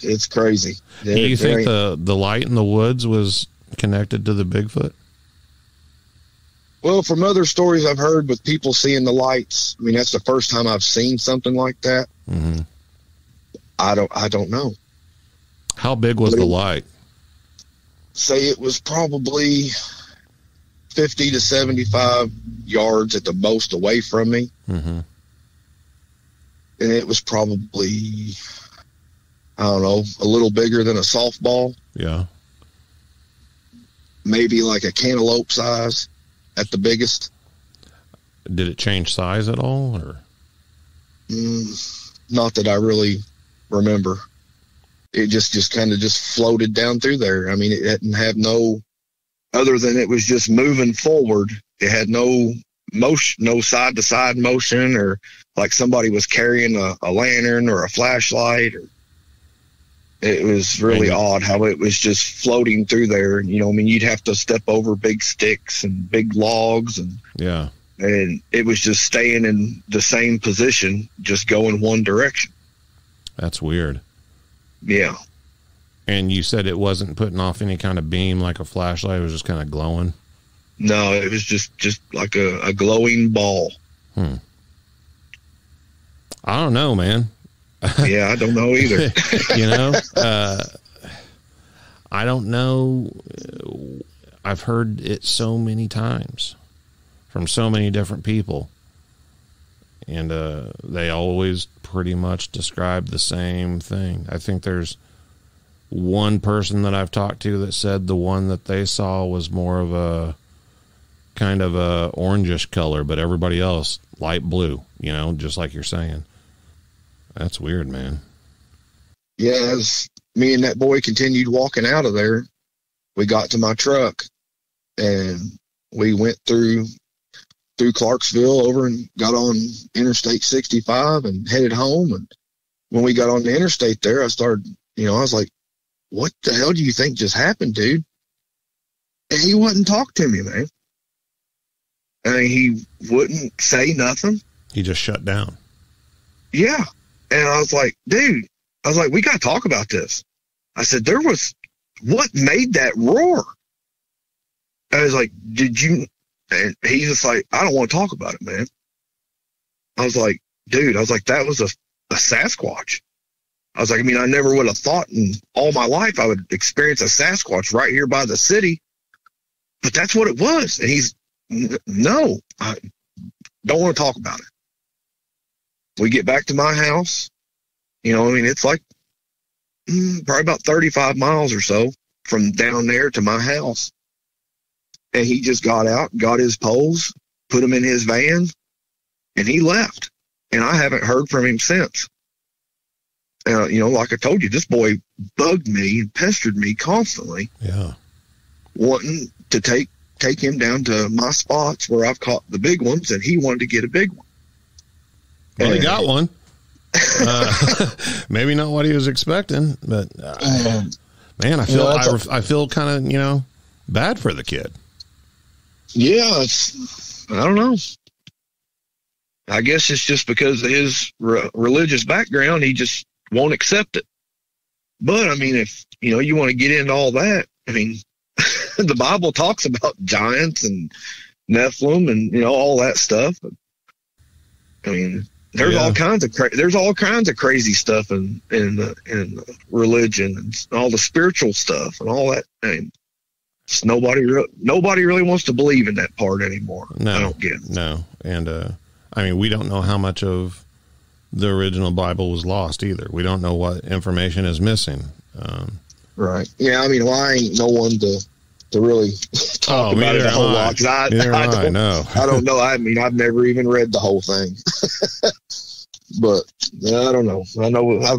It's crazy. Do you think the light in the woods was connected to the Bigfoot? Well, from other stories I've heard with people seeing the lights, I mean, that's the first time I've seen something like that. Mm-hmm. I don't know. How big was the light? Say it was probably 50 to 75 yards at the most away from me. Mm-hmm. And it was probably, I don't know, a little bigger than a softball. Yeah. Maybe like a cantaloupe size at the biggest. Did it change size at all, or? Not that I really remember. It just kind of just floated down through there. I mean, it didn't have no, other than it was just moving forward. It had no motion, no side to side motion, or like somebody was carrying a lantern or a flashlight. Or it was really odd how it was just floating through there. You know, I mean, you'd have to step over big sticks and big logs, and yeah, and it was just staying in the same position, just going one direction. That's weird. Yeah. And you said it wasn't putting off any kind of beam like a flashlight. It was just kind of glowing. No, it was just like a glowing ball. I don't know, man. Yeah, I don't know either. You know, I don't know. I've heard it so many times from so many different people. And they always pretty much describe the same thing. I think there's one person that I've talked to that said the one that they saw was more of a kind of a orangish color, but everybody else light blue, you know, just like you're saying. That's weird, man. Yeah, as me and that boy continued walking out of there, we got to my truck and we went through Clarksville over and got on Interstate 65 and headed home. And when we got on the interstate there, I started, you know, I was like, what the hell do you think just happened, dude? And he wouldn't talk to me, man. And he wouldn't say nothing. He just shut down. Yeah. And I was like, dude, we got to talk about this. I said, what made that roar? I was like, did you? And he's just like, I don't want to talk about it, man. I was like, dude, that was a Sasquatch. I was like, I mean, I never would have thought in all my life I would experience a Sasquatch right here by the city. But that's what it was. And he's, no, I don't want to talk about it. We get back to my house. You know, I mean, it's like probably about 35 miles or so from down there to my house. And he just got out, got his poles, put them in his van, and he left. And I haven't heard from him since. You know, like I told you, this boy bugged me and pestered me constantly. Yeah. Wanting to take him down to my spots where I've caught the big ones, and he wanted to get a big one. Well, he got one. Maybe not what he was expecting, but man, I feel kind of, you know, bad for the kid. Yeah, I don't know. I guess it's just because of his religious background, he just won't accept it. But, I mean, if, you know, you want to get into all that, I mean, the Bible talks about giants and Nephilim and, you know, all that stuff. I mean, there's all kinds of crazy stuff in religion and all the spiritual stuff and all that. I mean, nobody really wants to believe in that part anymore. No, I don't get it. No. And, I mean, we don't know how much of the original Bible was lost either. We don't know what information is missing. Right. Yeah. I mean, I ain't no one to really talk about it a whole lot. I don't know. I mean, I've never even read the whole thing, but I don't know. I know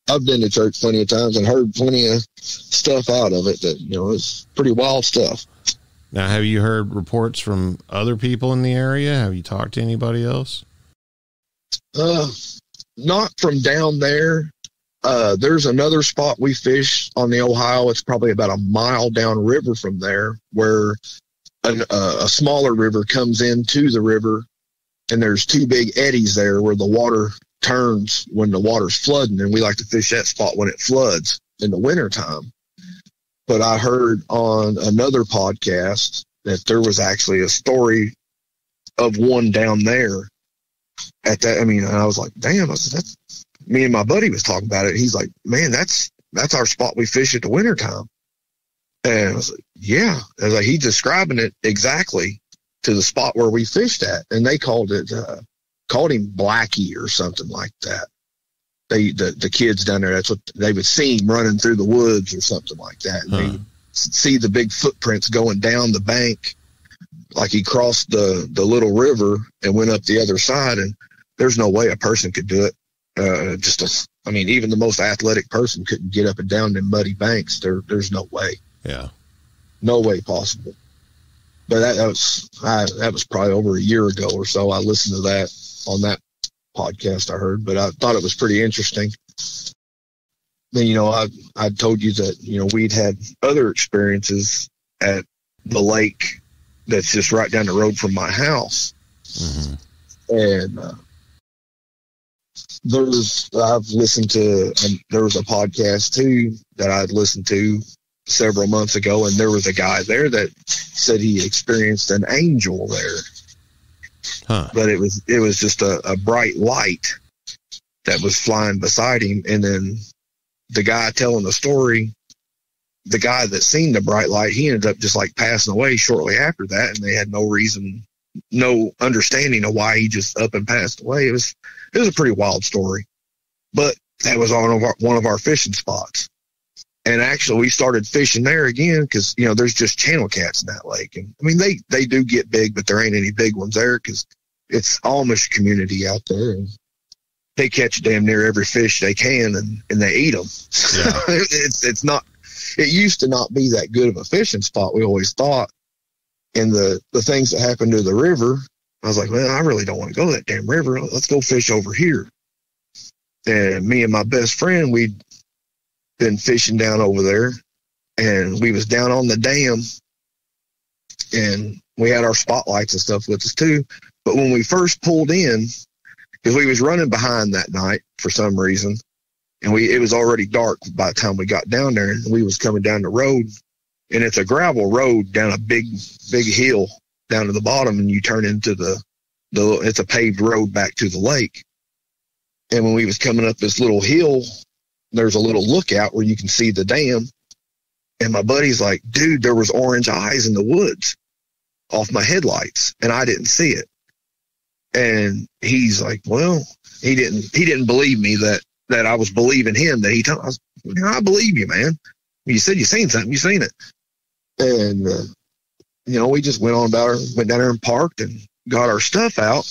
I've been to church plenty of times and heard plenty of stuff out of it that, it's pretty wild stuff. Now, have you heard reports from other people in the area? Have you talked to anybody else? Not from down there. There's another spot we fish on the Ohio. It's probably about a mile downriver from there, where a smaller river comes into the river, and there's two big eddies there where the water turns when the water's flooding, and we like to fish that spot when it floods in the wintertime. But I heard on another podcast that there was actually a story of one down there at that. I mean, I was like, damn, that's me and my buddy was talking about it. He's like, man, that's our spot we fish at the wintertime. And I was like, yeah. I was like, he's describing it exactly to the spot where we fished at. And they called him Blackie or something like that. The kids down there, that's what they would see him running through the woods or something like that. And they see the big footprints going down the bank, like he crossed the little river and went up the other side. And there's no way a person could do it. Even the most athletic person couldn't get up and down them muddy banks. There's no way. Yeah. No way possible. But that was probably over a year ago or so. I listened to that on that podcast I heard, but I thought it was pretty interesting. Then, I told you that, we'd had other experiences at the lake that's just right down the road from my house. Mm-hmm. And, I've listened to, there was a podcast too that I'd listened to several months ago, and there was a guy there that said he experienced an angel there. But it was just a bright light that was flying beside him. And then the guy telling the story, the guy that seen the bright light, he ended up just like passing away shortly after that. And they had no reason, no understanding of why he just up and passed away. It was a pretty wild story, but that was on one of our fishing spots. And actually we started fishing there again because, there's just channel cats in that lake. And I mean, they do get big, but there ain't any big ones there because it's Amish community out there. And they catch damn near every fish they can and they eat them. Yeah. It used to not be that good of a fishing spot, we always thought. And the things that happened to the river, I was like, well, I really don't want to go to that damn river. Let's go fish over here. And me and my best friend, we'd been fishing down over there, and we was down on the dam, and we had our spotlights and stuff with us too. But when we first pulled in, because we was running behind that night for some reason, and it was already dark by the time we got down there, and we was coming down the road, and it's a gravel road down a big hill down to the bottom, and you turn into it's a paved road back to the lake. And when we was coming up this little hill, there's a little lookout where you can see the dam. And my buddy's like, dude, there was orange eyes in the woods off my headlights, and I didn't see it. And he's like, well, he didn't believe me that I was believing him, that he told us, I believe you, man. You said you seen something, you seen it. And, we just went down there and parked and got our stuff out.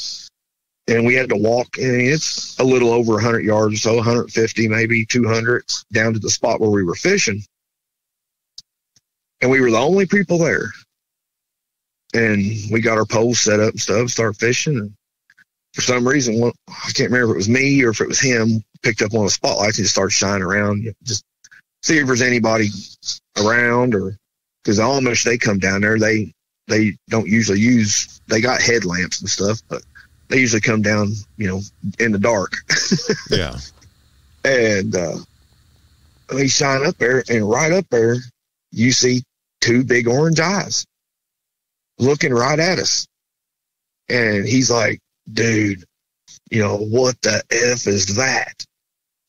And we had to walk, and it's a little over 100 yards or so, 150, maybe 200, down to the spot where we were fishing. And we were the only people there. And we got our poles set up and stuff, started fishing. And for some reason, I can't remember if it was me or if it was him, picked up one of the spotlights and just started shining around, just see if there's anybody around. Or because the Amish, they come down there, they don't usually they got headlamps and stuff, but they usually come down, in the dark. Yeah. And we shine up there, and right up there, you see two big orange eyes looking right at us. And he's like, dude, what the F is that?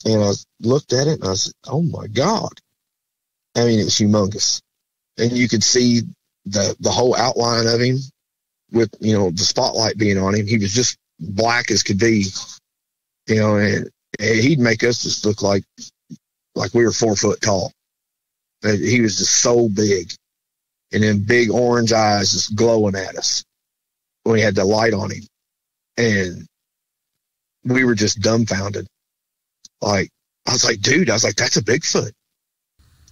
And I looked at it, and I said, oh, my God. I mean, it's humongous. And you could see the whole outline of him with, the spotlight being on him. He was just black as could be, and he'd make us just look like we were 4 foot tall. He was just so big, and then big orange eyes just glowing at us when he had the light on him. And we were just dumbfounded. Like, I was like, dude, that's a Bigfoot.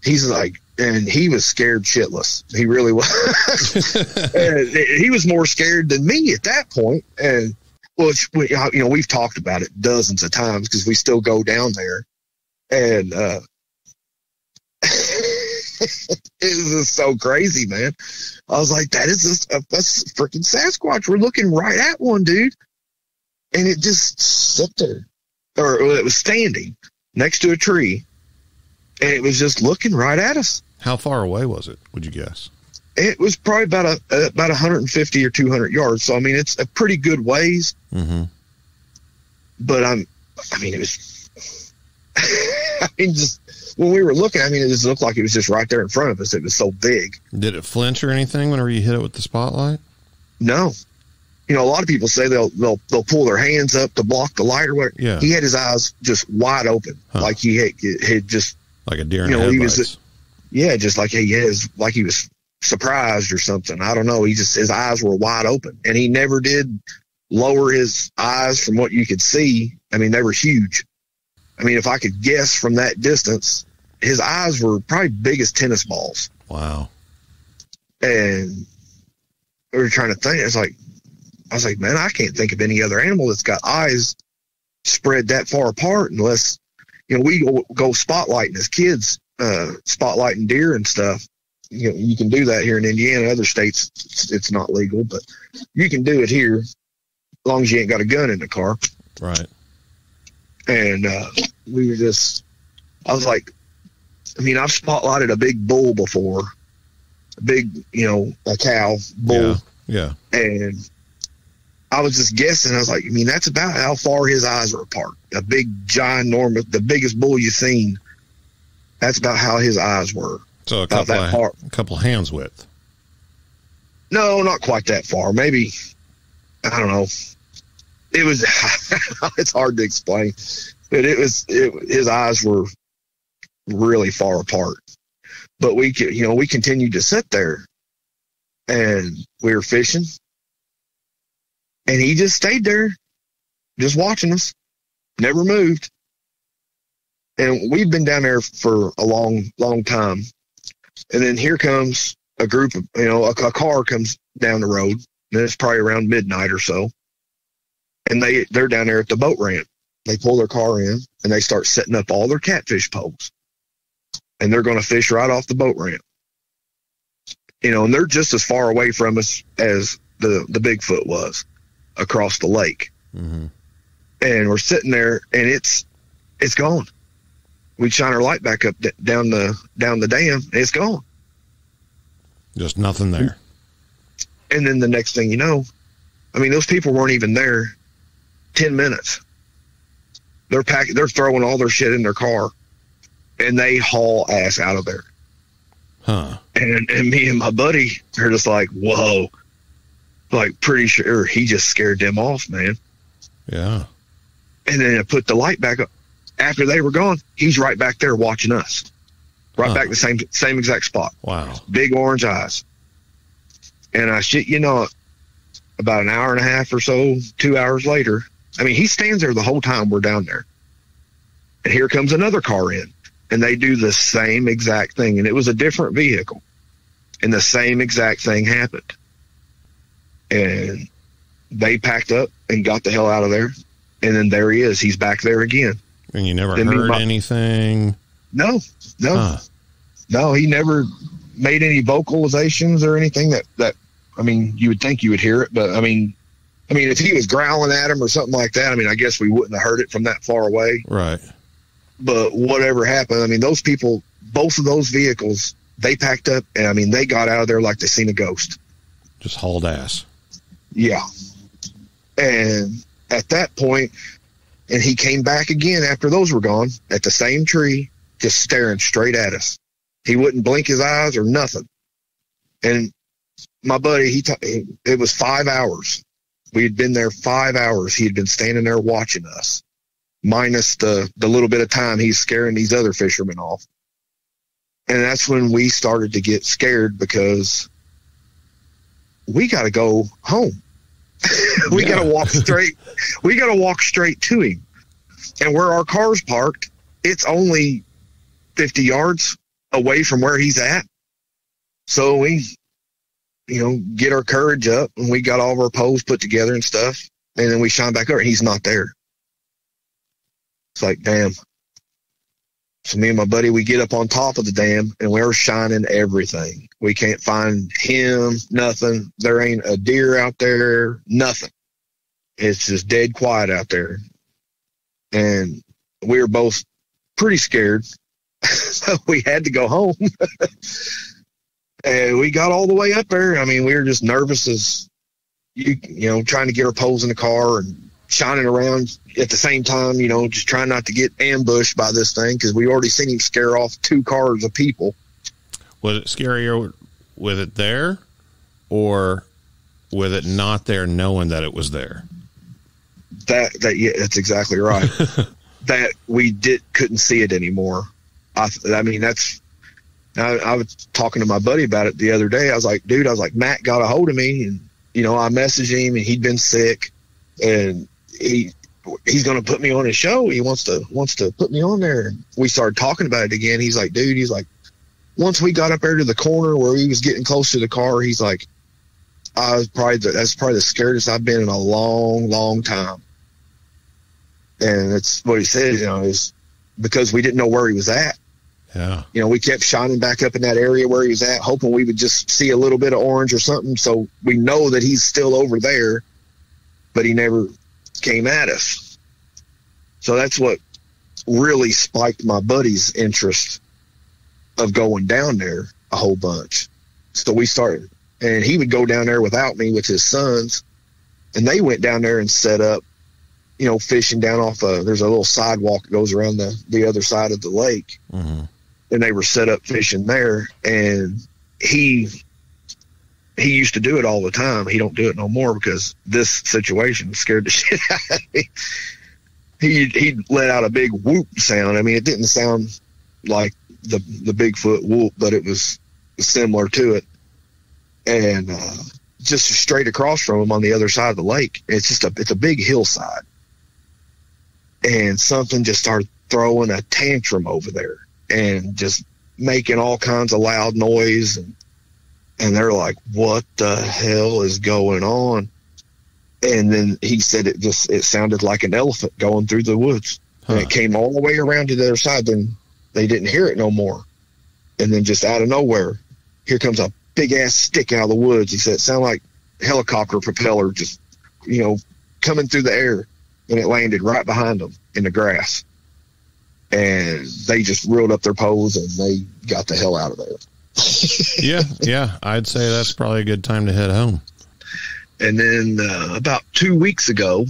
He's like, and he was scared shitless. He really was. And he was more scared than me at that point. And we've talked about it dozens of times because we still go down there. And it was just so crazy, man. I was like, that's freaking Sasquatch. We're looking right at one, dude. And it just sat there, or it was standing next to a tree, and it was just looking right at us. How far away was it, would you guess? It was probably about 150 or 200 yards. So, I mean, it's a pretty good ways. Mm-hmm. But it was, just when we were looking, it just looked like it was just right there in front of us. It was so big. Did it flinch or anything whenever you hit it with the spotlight? No. A lot of people say they'll pull their hands up to block the light or whatever. Yeah. He had his eyes just wide open, like he had just, like a deer in the headlights. Just like like he was surprised or something. I don't know. His eyes were wide open, and he never did lower his eyes from what you could see. They were huge. If I could guess from that distance, his eyes were probably big as tennis balls. Wow. And we were trying to think. I was like, man, I can't think of any other animal that's got eyes spread that far apart unless, we go spotlighting as kids, spotlighting deer and stuff. You can do that here in Indiana. Other states, it's not legal, but you can do it here as long as you ain't got a gun in the car. Right. And we were I was like, I've spotlighted a big bull before, a big, a cow, bull. Yeah. And I was just guessing. I was like, that's about how far his eyes are apart. A big, ginormous, the biggest bull you've seen. That's about how his eyes were. So a couple hands width. No, not quite that far. Maybe, I don't know. It was, it's hard to explain, but his eyes were really far apart. But we continued to sit there, and we were fishing. And he just stayed there, just watching us, never moved. And we've been down there for a long, long time. And then here comes a group of, a car comes down the road, and it's probably around midnight or so. And they're down there at the boat ramp. They pull their car in, and they start setting up all their catfish poles. And they're going to fish right off the boat ramp. And they're just as far away from us as the Bigfoot was across the lake. Mm-hmm. And we're sitting there, and it's gone. We shine our light back up down the dam, and it's gone. Just nothing there. And then the next thing you know, those people weren't even there 10 minutes. They're throwing all their shit in their car, and they haul ass out of there. Huh. And me and my buddy are just like, whoa. Like, pretty sure he just scared them off, man. Yeah. And then I put the light back up. After they were gone, he's right back there watching us. Right back the same exact spot. Wow. Big orange eyes. And I shit you not, about an hour and a half or so, 2 hours later, he stands there the whole time we're down there. And here comes another car in. And they do the same exact thing. And it was a different vehicle. And the same exact thing happened. And they packed up and got the hell out of there. And then there he is. He's back there again. And you never heard anything? No. No, he never made any vocalizations or anything that you would think you would hear it. But, if he was growling at him or something like that, I guess we wouldn't have heard it from that far away. Right. But whatever happened, those people, both of those vehicles, they packed up and, they got out of there like they seen a ghost. Just hauled ass. Yeah. And at that point, and he came back again after those were gone at the same tree, just staring straight at us. He wouldn't blink his eyes or nothing. And my buddy, it was 5 hours. We had been there 5 hours. He had been standing there watching us, minus the little bit of time he's scaring these other fishermen off. And that's when we started to get scared because we got to go home. We got to walk straight. We got to walk straight to him. And where our car's parked, it's only 50 yards away from where he's at. So we, get our courage up, and we got all of our poles put together and stuff. And then we shine back over, and he's not there. It's like, damn. So me and my buddy, we get up on top of the dam, and we're shining everything. We can't find him, nothing. There ain't a deer out there, nothing. It's just dead quiet out there. And we were both pretty scared. So we had to go home. And we got all the way up there. I mean, we were just nervous as trying to get our poles in the car and shining around at the same time, just trying not to get ambushed by this thing, because we already seen him scare off 2 cars of people. Was it scarier with it there, or with it not there, knowing that it was there? Yeah, that's exactly right. That we couldn't see it anymore. I was talking to my buddy about it the other day. I was like, dude, Matt got a hold of me, and, I messaged him, and he'd been sick, and he's going to put me on his show. He wants to put me on there. We started talking about it again. He's like, dude, once we got up there to the corner where he was getting close to the car, he's like, that's probably the scariest I've been in a long, long time. And that's what he said, is because we didn't know where he was at. Yeah. We kept shining back up in that area where he was at, hoping we would just see a little bit of orange or something. So we know that he's still over there, but he never came at us. So that's what really spiked my buddy's interest of going down there a whole bunch. So we started, and he would go down there without me with his sons, and they went down there and set up, fishing down off there's a little sidewalk that goes around the other side of the lake. Mm-hmm. And they were set up fishing there, and he used to do it all the time. He don't do it no more because this situation scared the shit out of me. He let out a big whoop sound. I mean, it didn't sound like the Bigfoot whoop, but it was similar to it. And just straight across from him on the other side of the lake, it's a big hillside. And something just started throwing a tantrum over there and just making all kinds of loud noise. And they're like, what the hell is going on? And then he said it sounded like an elephant going through the woods. Huh. And it came all the way around to the other side. Then they didn't hear it no more. And then just out of nowhere, here comes a big ass stick out of the woods. He said it sounded like helicopter propeller just, coming through the air. And it landed right behind them in the grass. And they just reeled up their poles, and they got the hell out of there. Yeah. I'd say that's probably a good time to head home. And then about 3 weeks ago,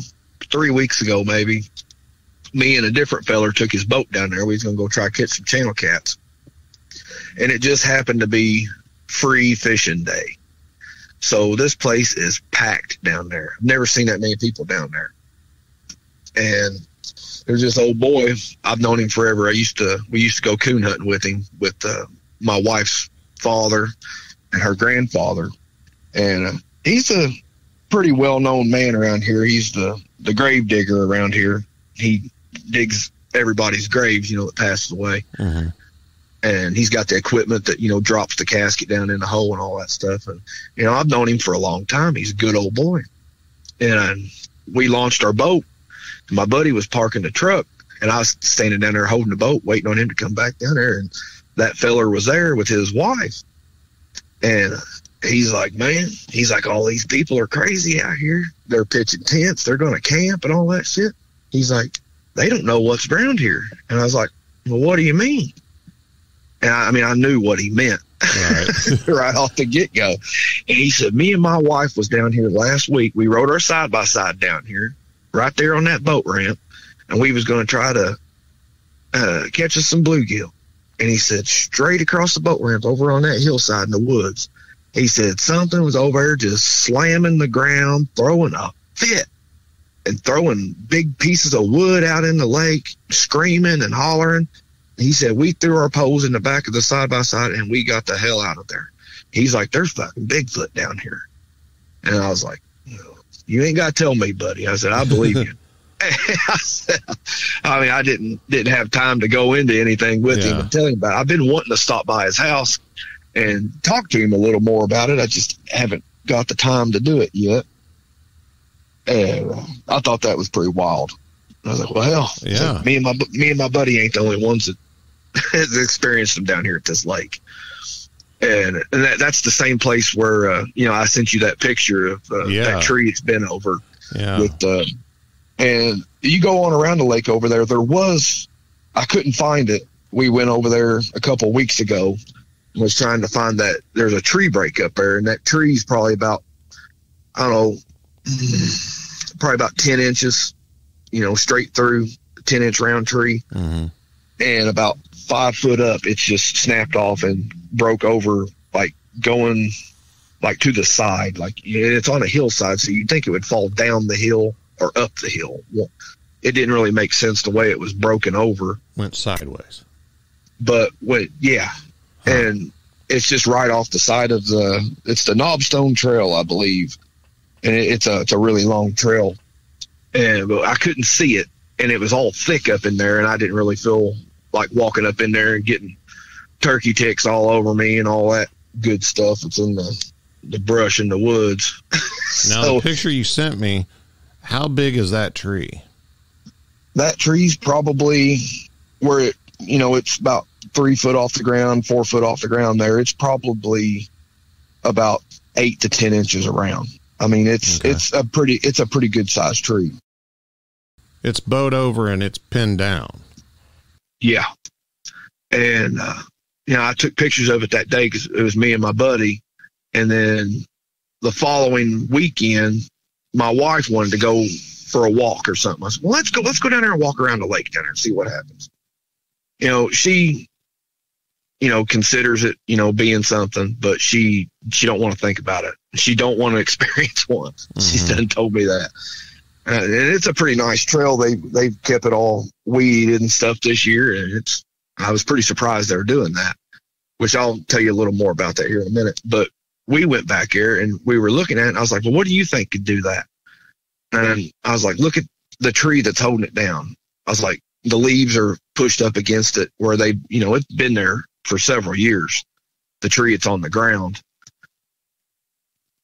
maybe, me and a different feller took his boat down there. We was going to go try to catch some channel cats. And it just happened to be free fishing day. So this place is packed down there. I've never seen that many people down there. And there's this old boy. I've known him forever. We used to go coon hunting with him, with my wife's father and her grandfather. And he's a pretty well-known man around here. He's the grave digger around here. He digs everybody's graves, that passes away. Mm-hmm. And he's got the equipment that, drops the casket down in the hole and all that stuff. And, I've known him for a long time. He's a good old boy. And we launched our boat. My buddy was parking the truck, and I was standing down there holding the boat, waiting on him to come back down there. And that feller was there with his wife. And he's like, man, all these people are crazy out here. They're pitching tents. They're going to camp and all that shit. He's like, they don't know what's around here. And I was like, well, what do you mean? And I knew what he meant right, right off the get-go. And he said, me and my wife was down here last week. We rode our side-by-side down here, right there on that boat ramp, and we was going to try to catch us some bluegill. And he said, straight across the boat ramp over on that hillside in the woods, he said something was over there just slamming the ground, throwing a fit, and throwing big pieces of wood out in the lake, screaming and hollering. He said, we threw our poles in the back of the side-by-side, and we got the hell out of there. He's like, there's fucking Bigfoot down here. And I was like, you ain't got to tell me, buddy. I said, I believe you. I mean, I didn't have time to go into anything with him and tell him about it. I've been wanting to stop by his house and talk to him a little more about it. I just haven't got the time to do it yet. And I thought that was pretty wild. I was like, well, yeah, me and my buddy ain't the only ones that has experienced them down here at this lake. And that's the same place where, I sent you that picture of that tree it's been over. Yeah. With, and you go on around the lake over there. I couldn't find it. We went over there a couple of weeks ago and was trying to find that there's a tree break up there. And that tree's probably about, I don't know, probably about 10 inches, straight through, 10-inch round tree. Mm-hmm. And about 5 foot up, it's just snapped off and broke over, like going like to the side. Like it's on a hillside, so you'd think it would fall down the hill or up the hill. Well, it didn't really make sense the way it was broken over. Went sideways. But and it's just right off the side of it's the Knobstone Trail, I believe. And it's a really long trail. But I couldn't see it, and it was all thick up in there, and I didn't really feel like walking up in there and getting turkey ticks all over me and all that good stuff. It's in the brush in the woods. Now, the picture you sent me, how big is that tree? That tree's probably where it's about 3 foot off the ground, 4 foot off the ground there. It's probably about 8 to 10 inches around. I mean, it's a pretty good sized tree. It's bowed over and it's pinned down. Yeah. And, I took pictures of it that day because it was me and my buddy. And then the following weekend, my wife wanted to go for a walk or something. I said, well, let's go down there and walk around the lake down there and see what happens. She, considers it, being something, but she don't want to think about it. She don't want to experience one. Mm-hmm. She's done told me that. And it's a pretty nice trail. They've kept it all weeded and stuff this year. And I was pretty surprised they were doing that, which I'll tell you a little more about that here in a minute. But we went back there and we were looking at it, and I was like, well, what do you think could do that? And I was like, look at the tree that's holding it down. I was like, the leaves are pushed up against it where it's been there for several years. The tree, it's on the ground.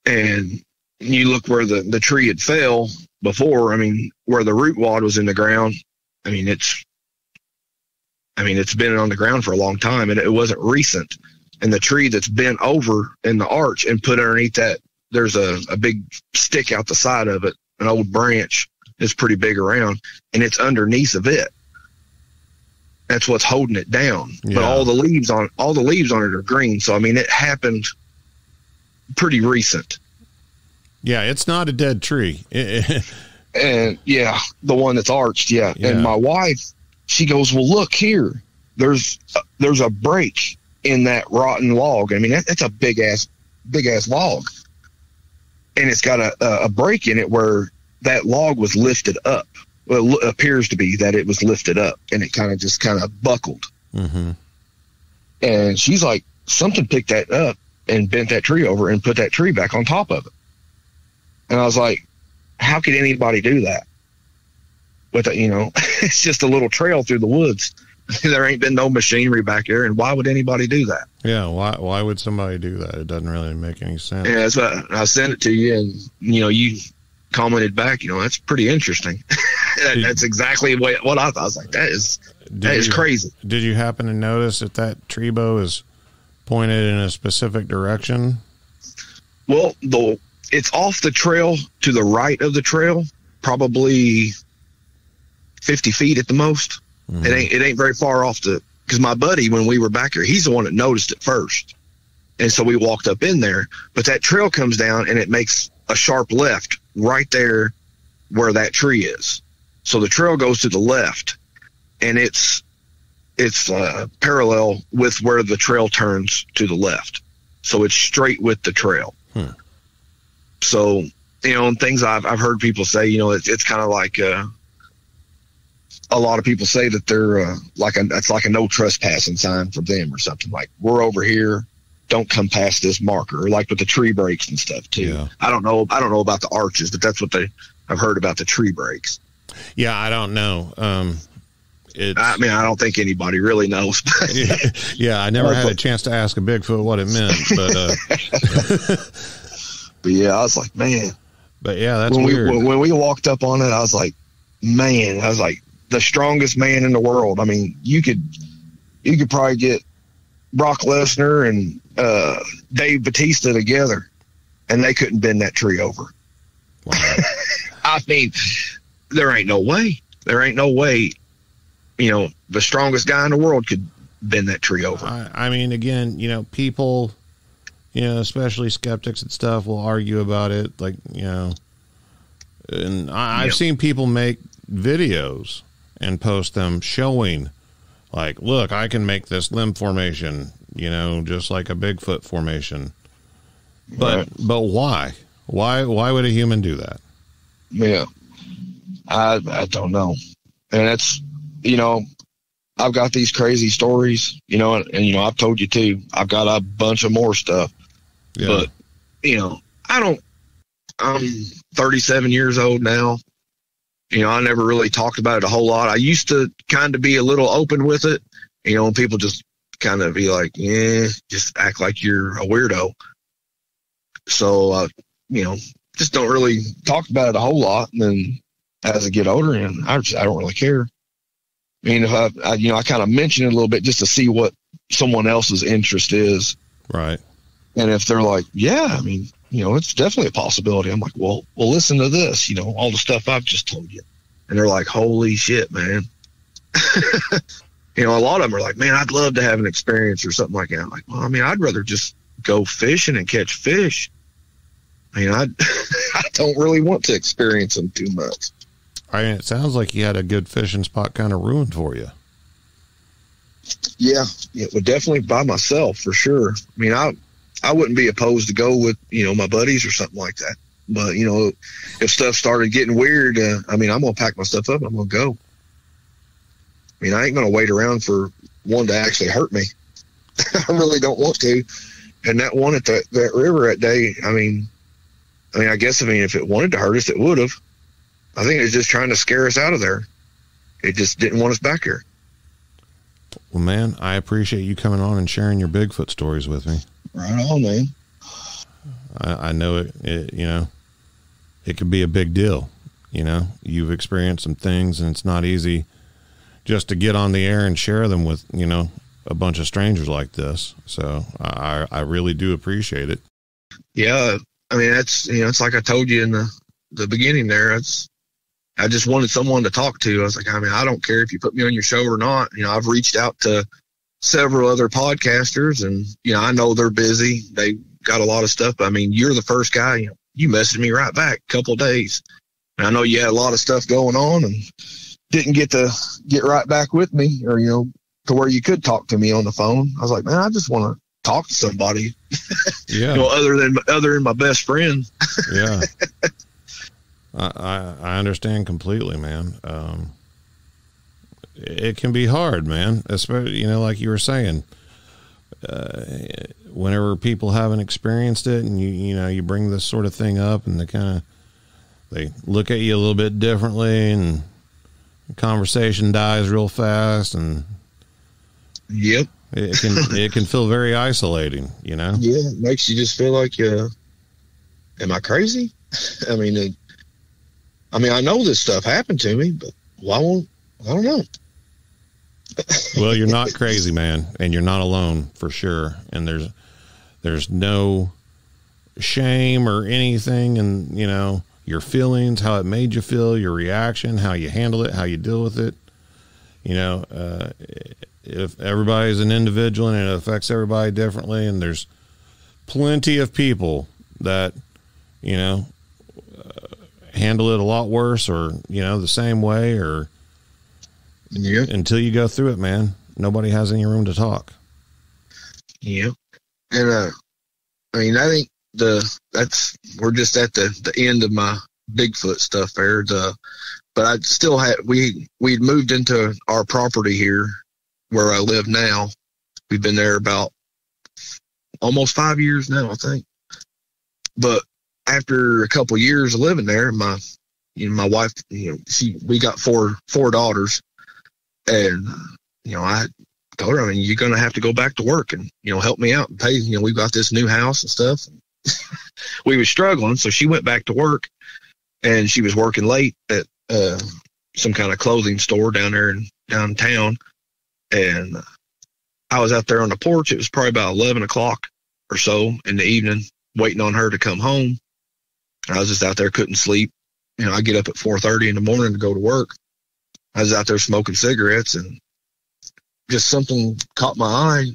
And you look where the tree had fell before, where the root wad was in the ground. It's been on the ground for a long time, and it wasn't recent. And the tree that's bent over in the arch and put underneath that, there's a big stick out the side of it, an old branch. It's pretty big around, and it's underneath of it. That's what's holding it down. Yeah. But all the leaves on it are green. So, it happened pretty recent. Yeah, it's not a dead tree. And the one that's arched. Yeah. And my wife, she goes, well, look here, there's a break in that rotten log. That's a big ass log. And it's got a break in it where that log was lifted up. Well, it appears to be that it was lifted up, and it kind of buckled. Mm-hmm. And she's like, something picked that up and bent that tree over and put that tree back on top of it. And I was like, how could anybody do that? With it's just a little trail through the woods. There ain't been no machinery back there, and why would anybody do that? Yeah, why would somebody do that? It doesn't really make any sense. Yeah, that's why I sent it to you, and you commented back. That's pretty interesting. That's exactly what I thought. I was like, that is crazy. Did you happen to notice that tree bow is pointed in a specific direction? Well, it's off the trail to the right of the trail, probably 50 feet at the most. Mm-hmm. It ain't very far off because my buddy, when we were back here, he's the one that noticed it first. And so we walked up in there, but that trail comes down and it makes a sharp left right there where that tree is. So the trail goes to the left, and it's parallel with where the trail turns to the left. So it's straight with the trail. So, and things I've heard people say, it's kind of like, a lot of people say that they're it's like a no trespassing sign for them or something, like, we're over here, don't come past this marker, or like with the tree breaks and stuff too. Yeah. I don't know about the arches, but that's what I've heard about the tree breaks. Yeah, I don't know. I mean, I don't think anybody really knows. Yeah, I never had a chance to ask a Bigfoot what it meant, but yeah, I was like, man. But yeah, that's weird. When we walked up on it, I was like, man, the strongest man in the world. I mean, you could probably get Brock Lesnar and Dave Bautista together, and they couldn't bend that tree over. Wow. I mean, there ain't no way. There ain't no way. You know, the strongest guy in the world could bend that tree over. I mean, again, you know, people, you know, especially skeptics and stuff, will argue about it. Like, you know, and I've seen people make videos and post them showing, like, look, I can make this limb formation, you know, just like a Bigfoot formation. But why? Why would a human do that? Yeah, I don't know. And that's, you know, I've got these crazy stories, you know, and you know, I've told you too, I've got a bunch of more stuff. Yeah. But, you know, I'm 37 years old now. You know, I never really talked about it a whole lot. I used to kind of be a little open with it, you know, and people just kind of be like, yeah, just act like you're a weirdo. So, you know, just don't really talk about it a whole lot. And then as I get older, and I don't really care. I mean, if I you know, I kind of mention it a little bit just to see what someone else's interest is. Right. And if they're like, yeah, I mean, you know, it's definitely a possibility. I'm like, well, listen to this, you know, all the stuff I've just told you. And they're like, holy shit, man. You know, a lot of them are like, man, I'd love to have an experience or something like that. I'm like, well, I mean, I'd rather just go fishing and catch fish. I mean, I don't really want to experience them too much. I mean, it sounds like you had a good fishing spot kind of ruined for you. Yeah, it would definitely by myself for sure. I mean, I wouldn't be opposed to go with, you know, my buddies or something like that. But, you know, if stuff started getting weird, I mean, I'm going to pack my stuff up. I'm going to go. I mean, I ain't going to wait around for one to actually hurt me. I really don't want to. And that one at that river that day, I mean, I guess, if it wanted to hurt us, it would have. I think it was just trying to scare us out of there. It just didn't want us back here. Well, man, I appreciate you coming on and sharing your Bigfoot stories with me. Right on, man. I know it, you know, it could be a big deal. You know, you've experienced some things, and it's not easy just to get on the air and share them with, you know, a bunch of strangers like this. So I really do appreciate it. Yeah. I mean, that's, you know, it's like I told you in the beginning there. I just wanted someone to talk to. I was like, I mean, I don't care if you put me on your show or not. You know, I've reached out to several other podcasters, and, you know, I know they're busy. They got a lot of stuff. But, I mean, you're the first guy. You know, you messaged me right back a couple of days. And I know you had a lot of stuff going on and didn't get to get right back with me, or, you know, to where you could talk to me on the phone. I was like, man, I just want to talk to somebody. Yeah. You know, other than my best friend. Yeah. I understand completely, man. It can be hard, man, especially, you know, like you were saying, whenever people haven't experienced it, and you know, you bring this sort of thing up, and they look at you a little bit differently, and the conversation dies real fast, and yep, it can feel very isolating, you know? Yeah. It makes you just feel like, am I crazy? I mean, I know this stuff happened to me, but I don't know. Well, you're not crazy, man, and you're not alone for sure. And there's no shame or anything, and, you know, your feelings, how it made you feel, your reaction, how you handle it, how you deal with it. You know, if everybody's an individual and it affects everybody differently, and there's plenty of people that, you know, handle it a lot worse, or, you know, the same way, or until you go through it, man, nobody has any room to talk. Yeah. And, I mean, I think we're just at the end of my Bigfoot stuff there. But I still we'd moved into our property here where I live now. We've been there about almost 5 years now, I think. But after a couple years of living there, my my wife, we got four daughters, and, I told her, you're going to have to go back to work and, help me out and pay, we've got this new house and stuff. We were struggling. So she went back to work, and she was working late at, some kind of clothing store down there in downtown. And I was out there on the porch. It was probably about 11 o'clock or so in the evening, waiting on her to come home. I was just out there, couldn't sleep. I get up at 4:30 in the morning to go to work. I was out there smoking cigarettes, and just something caught my eye,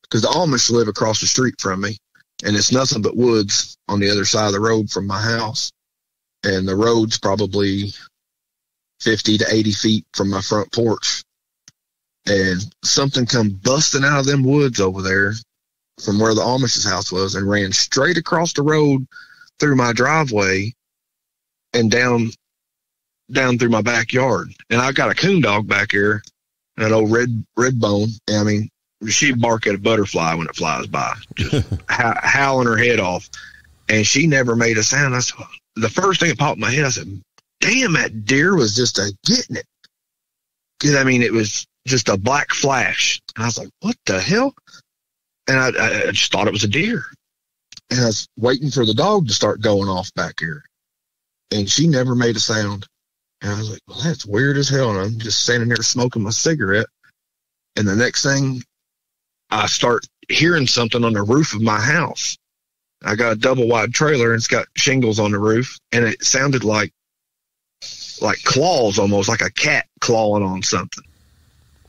because the Amish live across the street from me, and it's nothing but woods on the other side of the road from my house. And the road's probably 50 to 80 feet from my front porch. And something come busting out of them woods over there from where the Amish's house was, and ran straight across the road through my driveway and down through my backyard. And I got a coon dog back here, an old red bone. She'd bark at a butterfly when it flies by, just howling her head off. And she never made a sound. The first thing that popped in my head, I said, damn, that deer was just getting it. Because, it was just a black flash. And I was like, what the hell? And I just thought it was a deer. And I was waiting for the dog to start going off back here. And she never made a sound. And I was like, well, that's weird as hell. And I'm just standing there smoking my cigarette. And the next thing, I start hearing something on the roof of my house. I got a double wide trailer, and it's got shingles on the roof. And it sounded like claws, almost like a cat clawing on something,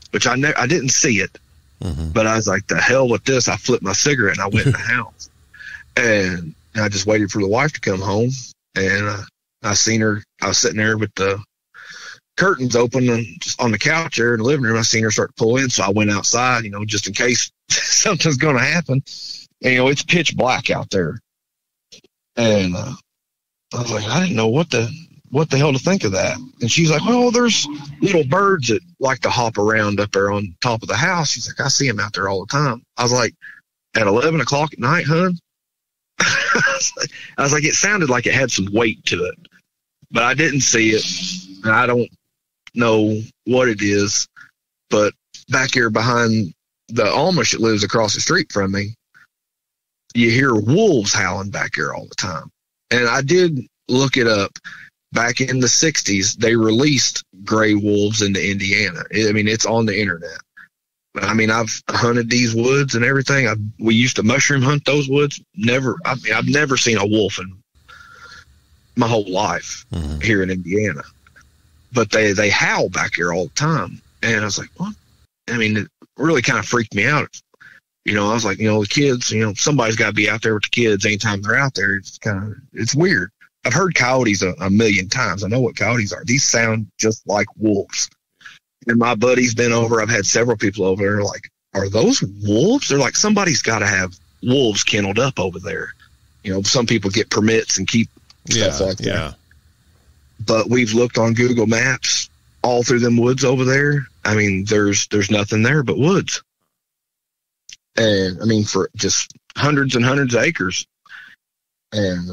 which I didn't see it. Mm-hmm. But I was like, the hell with this. I flipped my cigarette and I went in the house. And I just waited for the wife to come home. And I seen her. I was sitting there with the curtains open and just on the couch there in the living room. I seen her start to pull in. So I went outside, just in case something's going to happen. And, it's pitch black out there. And I was like, I didn't know what the hell to think of that. And she's like, well, there's little birds that like to hop around up there on top of the house. She's like, I see them out there all the time. I was like, at 11 o'clock at night, hun? I was like, it sounded like it had some weight to it, but I didn't see it. And I don't know what it is, but back here behind the Amish that lives across the street from me, you hear wolves howling back here all the time. And I did look it up. Back in the 60s, they released gray wolves into Indiana. It's on the internet. I've hunted these woods and everything. We used to mushroom hunt those woods. I've never seen a wolf in my whole life here in Indiana. But they howl back here all the time. And I was like, what? It really kind of freaked me out. I was like, the kids, somebody's got to be out there with the kids anytime they're out there. It's weird. I've heard coyotes a million times. I know what coyotes are. These sound just like wolves. And my buddy's been over. I've had several people over there like, are those wolves? They're like, somebody's got to have wolves kenneled up over there. Some people get permits and keep stuff like that. Yeah. But we've looked on Google Maps all through them woods over there. There's nothing there but woods. And for just hundreds and hundreds of acres. And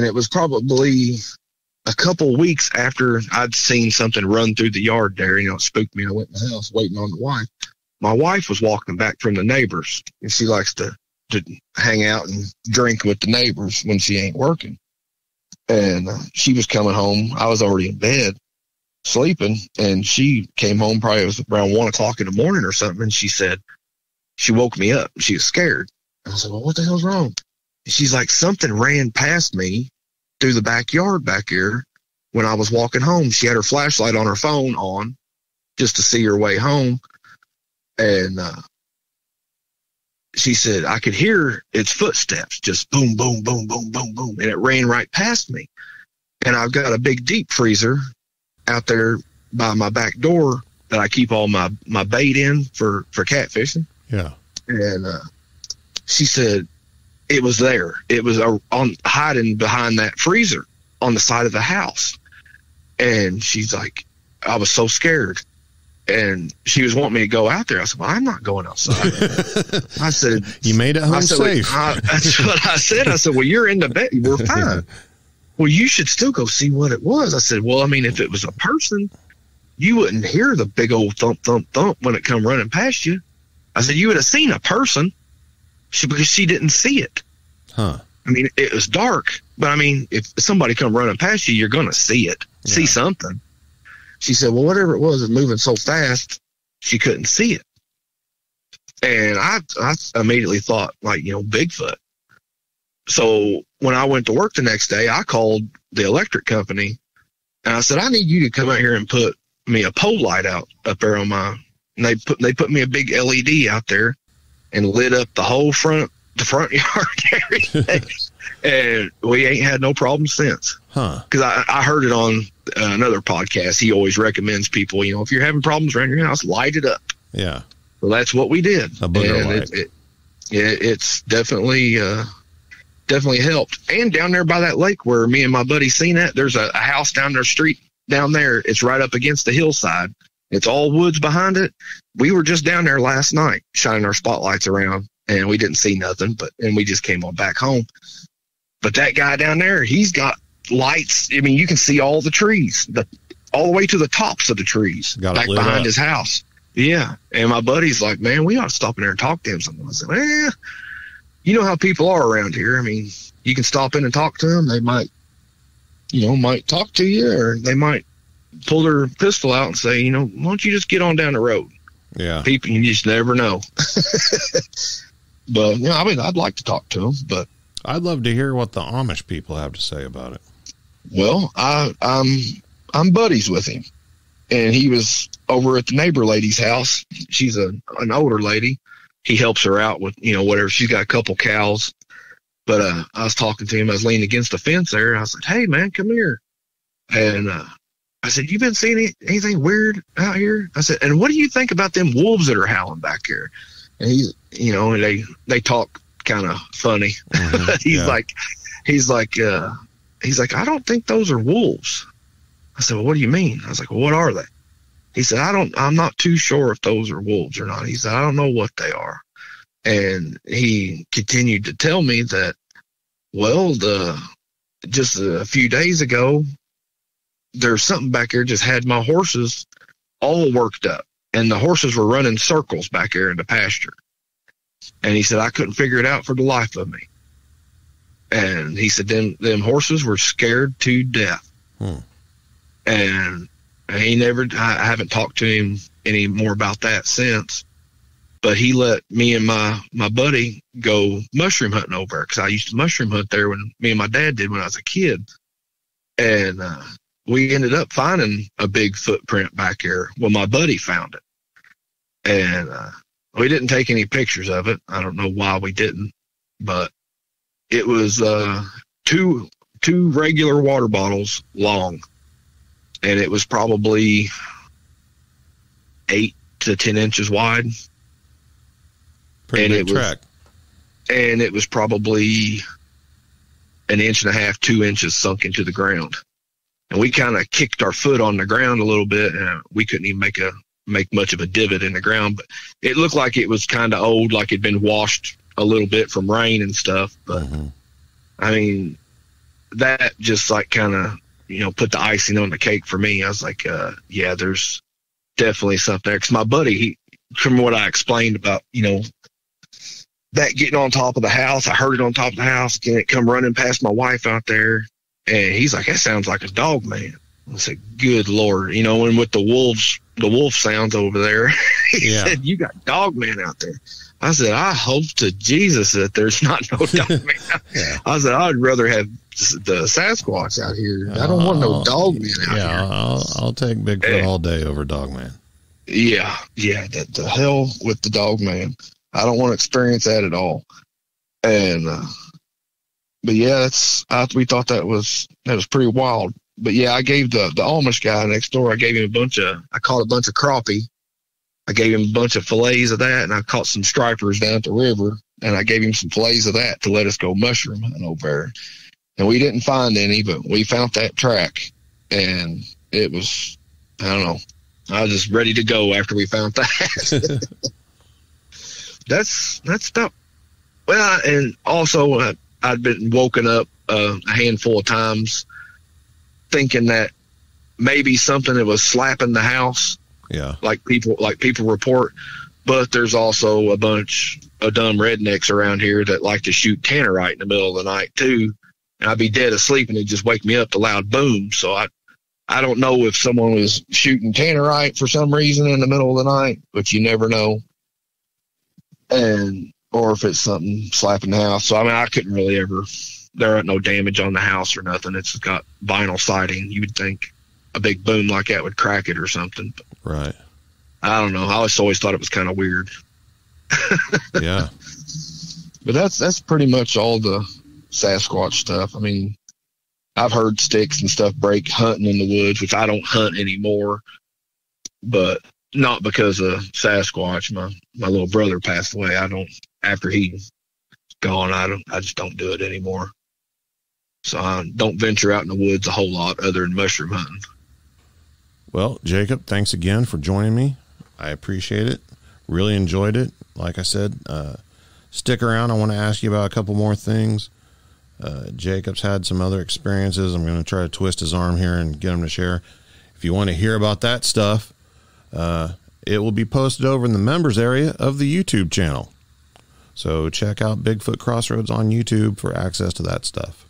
it was probably a couple weeks after I'd seen something run through the yard there. It spooked me. And I went in the house waiting on the wife. My wife was walking back from the neighbors, and she likes to hang out and drink with the neighbors when she ain't working. And she was coming home. I was already in bed sleeping, and she came home probably it was around 1 o'clock in the morning or something. And she said, she woke me up. She was scared. And I said, well, what the hell's wrong? She's like, something ran past me through the backyard back here when I was walking home. She had her flashlight on her phone on just to see her way home. And she said, I could hear its footsteps, just boom, boom, boom, boom, boom, boom. And it ran right past me. And I've got a big deep freezer out there by my back door that I keep all my bait in for catfishing. Yeah. And she said, it was there. It was hiding behind that freezer on the side of the house. And she's like, I was so scared. And she was wanting me to go out there. I said, well, I'm not going outside. I said, you made it home safe. That's what I said. I said, well, you're in the bed. We're fine. well, you should still go see what it was. I said, well, I mean, if it was a person, you wouldn't hear the big old thump, thump, thump when it come running past you. I said, you would have seen a person because she didn't see it. Huh. I mean, it was dark, but I mean, if somebody come running past you, you're going to see it, see something. She said, well, whatever it was moving so fast, she couldn't see it. And I immediately thought, like, Bigfoot. So when I went to work the next day, I called the electric company and I said, I need you to come out here and put me a pole light out up there on my, and they put me a big LED out there and lit up the whole front yard area. And we ain't had no problem since. Huh. Cause I heard it on another podcast. He always recommends people, if you're having problems around your house, light it up. Yeah. Well, that's what we did. A booger light. It's definitely helped. And down there by that lake where me and my buddy seen it, there's a house down their street down there. It's right up against the hillside. It's all woods behind it. We were just down there last night shining our spotlights around and we didn't see nothing, and we just came on back home. But that guy down there, he's got lights. I mean, you can see all the trees, all the way to the tops of the trees back behind his house. Yeah. And my buddy's like, man, we ought to stop in there and talk to him sometime. I said, you know how people are around here. I mean, you can stop in and talk to them. They might talk to you, or they might pull their pistol out and say, why don't you just get on down the road? Yeah. People, you just never know. But, I mean, I'd like to talk to them, but. I'd love to hear what the Amish people have to say about it. Well, I'm buddies with him, and he was over at the neighbor lady's house. She's an older lady. He helps her out with, whatever. She's got a couple cows. But I was talking to him. I was leaning against the fence there. And I said, hey, man, come here. And I said, you been seeing anything weird out here? I said, and what do you think about them wolves that are howling back here? And he's, and they talk kind of funny. Mm-hmm. He's like, I don't think those are wolves. I said, well, what do you mean? I was like, well, what are they? He said, I'm not too sure if those are wolves or not. He said, I don't know what they are. And he continued to tell me that, well, just a few days ago, there's something back there just had my horses all worked up, and the horses were running circles back there in the pasture. And he said, I couldn't figure it out for the life of me. And he said, them horses were scared to death. And I haven't talked to him any more about that since. But he let me and my buddy go mushroom hunting over there, because I used to mushroom hunt there when me and my dad did when I was a kid. And we ended up finding a big footprint back there. Well, my buddy found it. And we didn't take any pictures of it. I don't know why we didn't. But it was two regular water bottles long. And it was probably 8 to 10 inches wide. Pretty big track. And it was probably 1.5 inches, 2 inches sunk into the ground. And we kind of kicked our foot on the ground a little bit, and we couldn't even make much of a divot in the ground. But it looked like it was kind of old, like it'd been washed a little bit from rain and stuff. But I mean, that just like kind of, put the icing on the cake for me. I was like, yeah, there's definitely something there. Because my buddy, from what I explained about, that getting on top of the house, I heard it on top of the house, and it come running past my wife out there, and he's like, that sounds like a dog man. I said, good Lord, and with the wolf sounds over there, he said, you got dog man out there. I said, I hope to Jesus that there's not no dog man. I said, I'd rather have the Sasquatch out here. I don't want no dog man out here. I'll take Bigfoot all day over dog man. Yeah, the hell with the dog man. I don't want to experience that at all. And, but yeah, we thought that was pretty wild. But yeah, I gave the Amish guy next door, I gave him I caught a bunch of crappie. I gave him a bunch of fillets of that, and I caught some stripers down at the river, and I gave him some fillets of that to let us go mushroom hunting over there. And we didn't find any, but we found that track, and it was, I don't know, I was just ready to go after we found that. That's about, well, and also I'd been woken up a handful of times, thinking that maybe something that was slapping the house. Yeah. Like people report. But there's also a bunch of dumb rednecks around here that like to shoot tannerite in the middle of the night too. And I'd be dead asleep and it'd just wake me up to loud boom. So I don't know if someone was shooting tannerite for some reason in the middle of the night, but you never know. Or if it's something slapping the house. So, I mean, I couldn't really there ain't no damage on the house or nothing. It's got vinyl siding. You would think a big boom like that would crack it or something. But right. I don't know. I always thought it was kind of weird. Yeah. But that's pretty much all the Sasquatch stuff. I mean, I've heard sticks and stuff break hunting in the woods, which I don't hunt anymore, but not because of Sasquatch. My little brother passed away. After he's gone, I just don't do it anymore. So I don't venture out in the woods a whole lot other than mushroom hunting. Well, Jacob, thanks again for joining me. I appreciate it. Really enjoyed it. Like I said, stick around. I want to ask you about a couple more things. Jacob's had some other experiences. I'm going to try to twist his arm here and get him to share. If you want to hear about that stuff, it will be posted over in the members area of the YouTube channel. So check out Bigfoot Crossroads on YouTube for access to that stuff.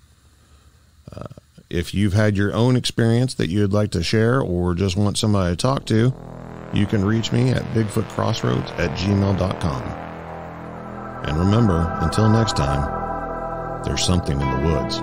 If you've had your own experience that you'd like to share or just want somebody to talk to, you can reach me at bigfootcrossroads@gmail.com. And remember, until next time, there's something in the woods.